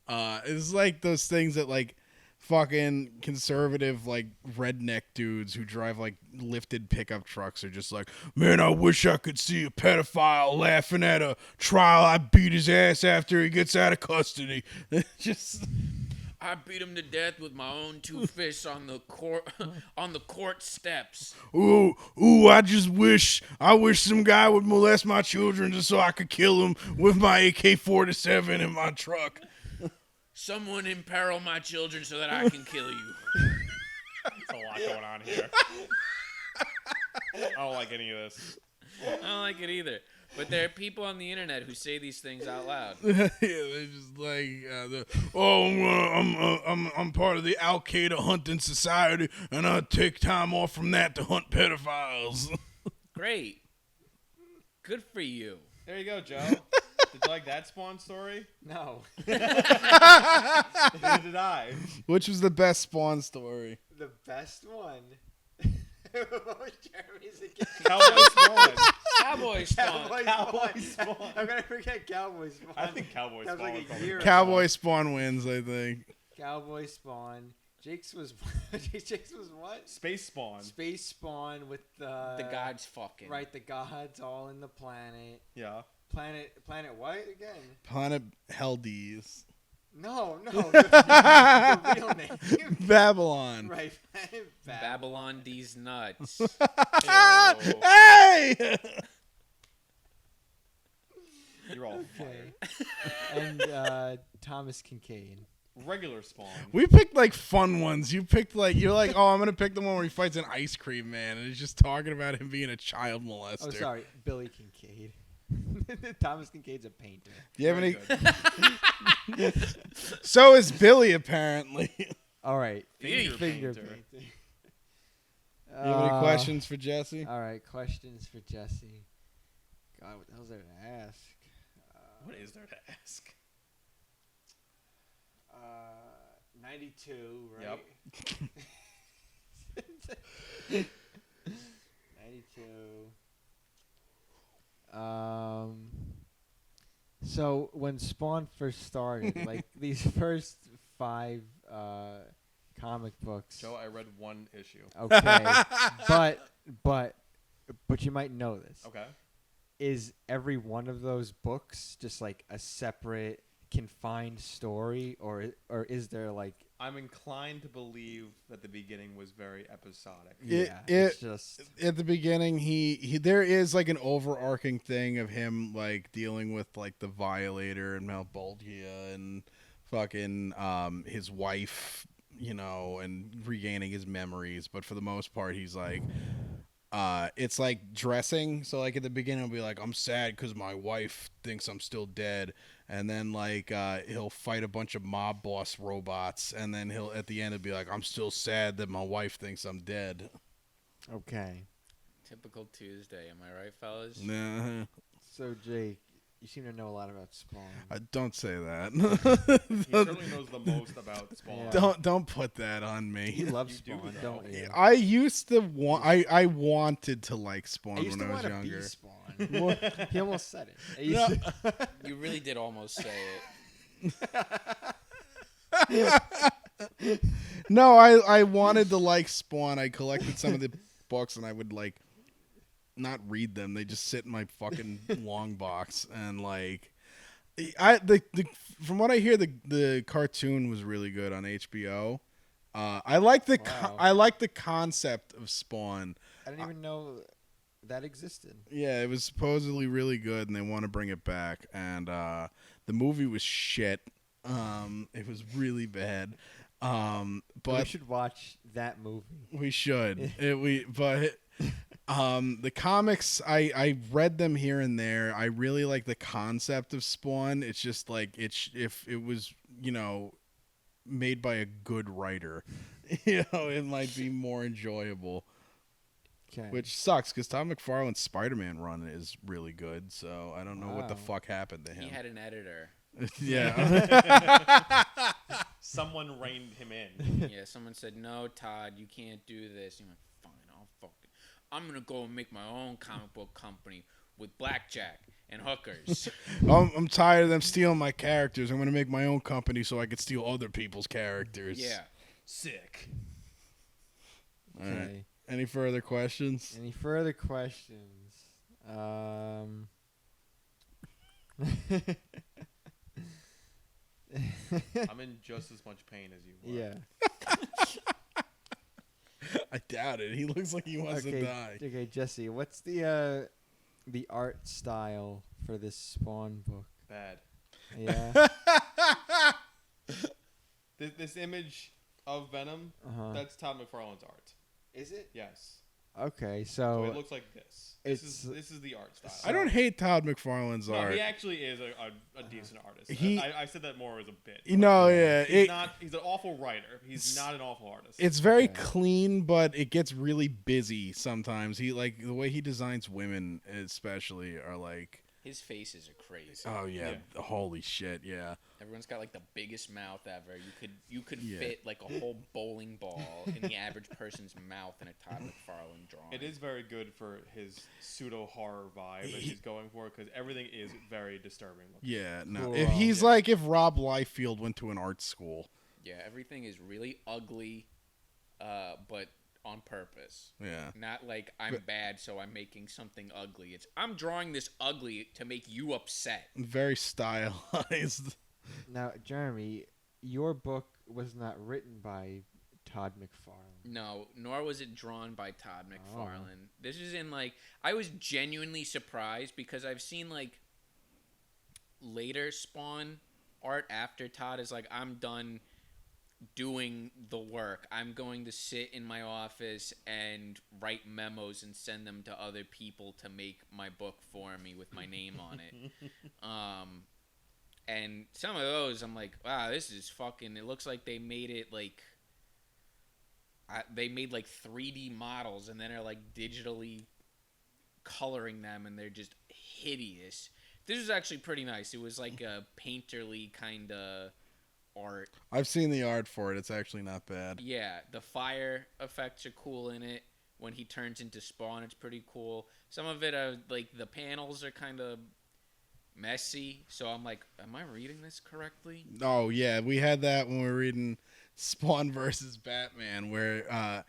it's like those things that like fucking conservative like redneck dudes who drive like lifted pickup trucks are just like, man, I wish I could see a pedophile laughing at a trial. I beat his ass after he gets out of custody. Just I beat him to death with my own 2 fists on the court steps. ooh, I wish some guy would molest my children just so I could kill him with my AK-47 in my truck. Someone imperil my children so that I can kill you. There's a lot going on here. I don't like any of this. I don't like it either. But there are people on the internet who say these things out loud. Yeah, they're just like, I'm part of the Al Qaeda hunting society, and I take time off from that to hunt pedophiles. Great. Good for you. There you go, Joe. Did you like that Spawn story? No. Neither did I. Which was the best Spawn story? The best one. What was Jeremy's again? Cowboy Spawn. Cowboy Spawn. Cowboy Spawn. I'm gonna forget Cowboy Spawn. I think Cowboy That was Spawn like was a probably year the ago. Cowboy Spawn wins, I think. Cowboy Spawn. Jake's was Jake's was what? Space Spawn. Space Spawn with the The gods fucking. Right, the gods all in the planet. Yeah. Planet what again? Planet Heldes. No, the real name. Babylon. Right, Planet Babylon these nuts. Hey! You're all Okay. fired. And Thomas Kincaid. Regular Spawn. We picked like fun ones. You're like, oh, I'm gonna pick the one where he fights an ice cream man, and he's just talking about him being a child molester. Oh, sorry, Billy Kincaid. Thomas Kincaid's a painter. Do you have Very any? good. So is Billy apparently. All right, Finger finger painter. painting. You have any questions for Jesse? All right, questions for Jesse. God, what the hell's there to ask? What is there to ask? 92, right? Yep. 92. So when Spawn first started, like these first 5 comic books. Joe, I read 1 issue. Okay, but you might know this. Okay. Is every one of those books just like a separate confined story, or is there like? I'm inclined to believe that the beginning was very episodic. It's just At the beginning, he there is like an overarching thing of him like dealing with like the Violator and Malebolgia and fucking his wife, you know, and regaining his memories. But for the most part, he's like, it's like dressing. So like at the beginning, he'll be like, I'm sad because my wife thinks I'm still dead. And then like he'll fight a bunch of mob boss robots, and then he'll at the end he'll be like, I'm still sad that my wife thinks I'm dead. okay. Typical Tuesday, am I right, fellas? Nah, So Jake, you seem to know a lot about Spawn. don't say that. He certainly knows the most about Spawn. Yeah. Don't put that on me. You love You do Spawn, know. don't you? I used to want. I wanted to like Spawn I used when to I was want to younger. be Spawn. He almost said it. I used to- You really did almost say it. No, I wanted to like Spawn. I collected some of the books, and I would like not read them. They just sit in my fucking long box, and like from what I hear, the cartoon was really good on HBO. I like the Wow. I like the concept of Spawn. I didn't even know that existed. Yeah, it was supposedly really good, and they want to bring it back. And the movie was shit. It was really bad. We But should watch that movie. we should. The comics, I read them here and there. I really like the concept of Spawn. It's just like if it was, you know, made by a good writer, you know, it might be more enjoyable. Okay. Which sucks because Tom McFarlane's Spider-Man run is really good. So I don't know what the Wow. fuck happened to him. He had an editor. Yeah. Someone reined him in. Yeah, someone said, "No, Todd, you can't do this." You're like, "Fine, I'm gonna go and make my own comic book company with blackjack and hookers." I'm tired of them stealing my characters. I'm going to make my own company so I can steal other people's characters. Yeah. Sick. All right. Okay. Any further questions? Any further questions? I'm in just as much pain as you were. Yeah. I doubt it. He looks like he wants to die. Okay, Jesse, what's the art style for this Spawn book? Bad. Yeah. This image of Venom, Uh-huh. that's Todd McFarlane's art. Is it? Yes. Okay, So so it looks like this. it's- This is the art style. I don't hate Todd McFarlane's No, art. he actually is a decent artist. He- I said that more as a bit. No, yeah. He's an awful writer. He's not an awful artist. It's very Okay. clean, but it gets really busy sometimes. He the way he designs women, especially, are like, His faces are crazy. oh yeah, holy shit, yeah. Everyone's got like the biggest mouth ever. You could Yeah. fit like a whole bowling ball in the average person's mouth in a Todd McFarlane drawing. It is very good for his pseudo horror vibe that he's going for because everything is very disturbing looking. Yeah, no. Cool. If he's like if Rob Liefeld went to an art school. Yeah, everything is really ugly, but on purpose. Yeah. Not like I'm bad, so I'm making something ugly. It's I'm drawing this ugly to make you upset. Very stylized. now, Jeremy, your book was not written by Todd McFarlane. No, nor was it drawn by Todd McFarlane. This is in like I was genuinely surprised because I've seen like later Spawn art after Todd is like I'm done doing the work. I'm going to sit in my office and write memos and send them to other people to make my book for me with my name on it. And some of those I'm like, wow, this is fucking. It looks like they made it like. They made like 3D models and then are like digitally coloring them and they're just hideous. This was actually pretty nice. It was like a painterly kind of art. I've seen the art for it. It's actually not bad. Yeah, the fire effects are cool in it. When he turns into Spawn, it's pretty cool. Some of it are like the panels are kind of messy. So I'm like, am I reading this correctly? Oh yeah, we had that when we were reading Spawn versus Batman, where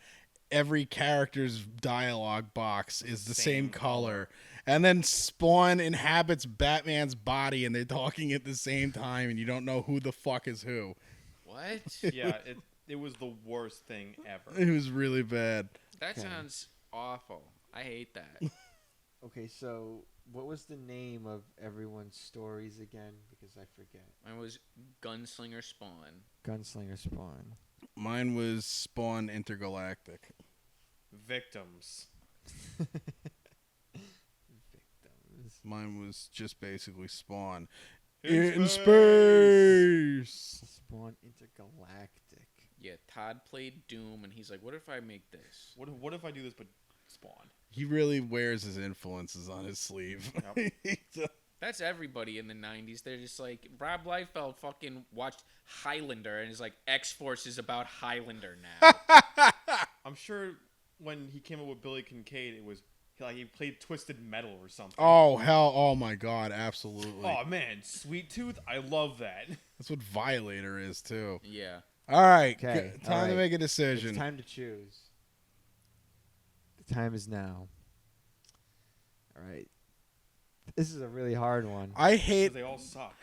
every character's dialogue box is the same color. And then Spawn inhabits Batman's body and they're talking at the same time and you don't know who the fuck is who. What? Yeah, it was the worst thing ever. It was really bad. That sounds awful. I hate that. Okay, so what was the name of everyone's stories again? Because I forget. Mine was Gunslinger Spawn. Gunslinger Spawn. Mine was Spawn Intergalactic. Victims. Victims. Mine was just basically Spawn. In space! Spawn Intergalactic. Yeah, Todd played Doom, and he's like, "What if I make this?" What if I do this but Spawn? He really wears his influences on his sleeve. That's everybody in the '90s. They're just like Rob Liefeld fucking watched Highlander, and is like, "X-Force is about Highlander now." I'm sure when he came up with Billy Kincaid, it was like he played Twisted Metal or something. Oh, hell. Oh, my God. Absolutely. Oh man, Sweet Tooth. I love that. That's what Violator is, too. Yeah. All right. Okay, Time all to right. make a decision. It's time to choose. The time is now. All right. This is a really hard one. I 'Cause hate... they all suck.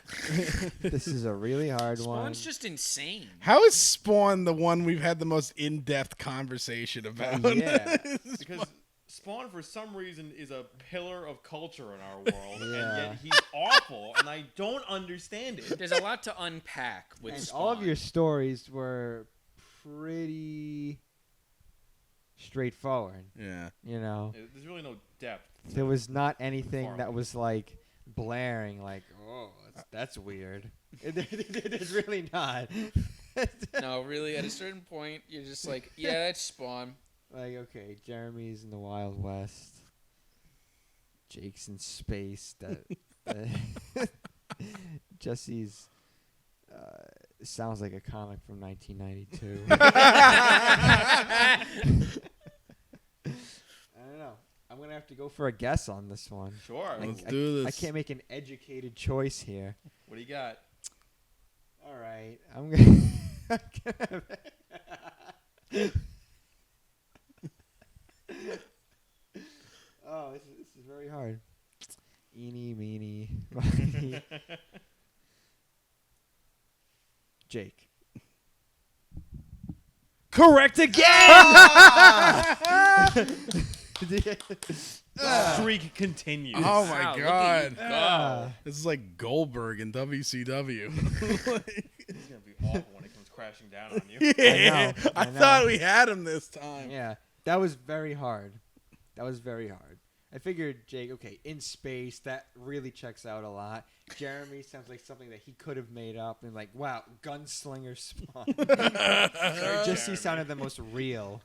This is a really hard one. Spawn's just insane. How is Spawn the one we've had the most in-depth conversation about? Yeah. Because Spawn, for some reason, is a pillar of culture in our world, and Yeah. yet he's awful, and I don't understand it. There's a lot to unpack with And Spawn. all of your stories were pretty straightforward. Yeah. You know, There's really no depth. there was not anything that Farming. was like blaring, like, oh, that's weird. There's really not. No, really, at a certain point, you're just like, yeah, that's Spawn. Like, okay, Jeremy's in the Wild West. Jake's in space. Jesse's sounds like a comic from 1992. I don't know. I'm going to have to go for a guess on this one. Sure. Let's do this. I can't make an educated choice here. What do you got? All right. I'm going to... Oh, this is very hard. Eeny, meeny, miny. Jake. Correct again. Streak continues. Oh Wow, my look god. at you go. This is like Goldberg in WCW. It's gonna be awful when it comes crashing down on you. Yeah, I I know. thought we had him this time. Yeah, that was very hard. I figured, Jake, okay, in space, that really checks out a lot. Jeremy sounds like something that he could have made up, and like, wow, gunslinger spawn. Jesse sounded the most real.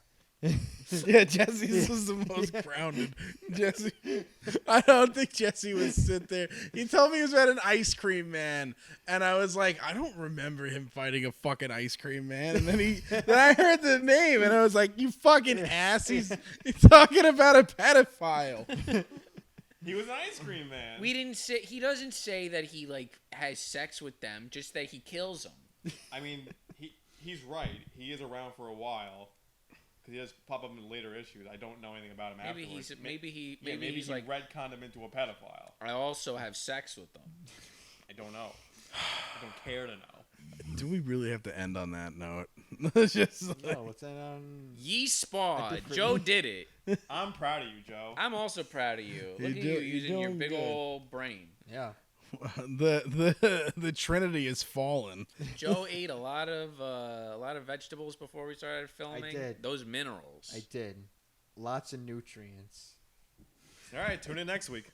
Yeah, Jesse's was the most grounded. Jesse, I don't think Jesse would sit there. He told me he was at an ice cream man, and I was like, I don't remember him fighting a fucking ice cream man. And then I heard the name, and I was like, you fucking ass! He's talking about a pedophile. He was an ice cream man. We didn't say. He doesn't say that he like has sex with them. Just that he kills them. I mean, he's right. He is around for a while. Because he does pop up in later issues. I don't know anything about him Maybe afterwards. maybe he he's like. retconned him into a pedophile. I also have sex with them. I don't know. I don't care to know. Do we really have to end on that note? It's just like, No, what's that on? Ye spawn. different- Joe did it. I'm proud of you, Joe. I'm also proud of you. You're Look at do- you you're using your doing big good. old brain. Yeah. the Trinity has fallen. Joe ate a lot of vegetables before we started filming. did. Those minerals. I did. Lots of nutrients. All right, tune in next week.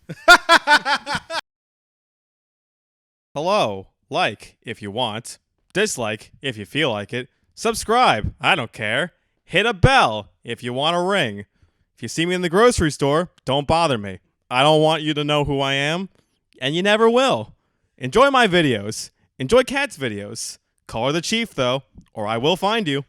Hello. Like, if you want. Dislike, if you feel like it. Subscribe. I don't care. Hit a bell if you want a ring. If you see me in the grocery store, don't bother me. I don't want you to know who I am, and you never will. Enjoy my videos. Enjoy Kat's videos. Call her the chief, though, or I will find you.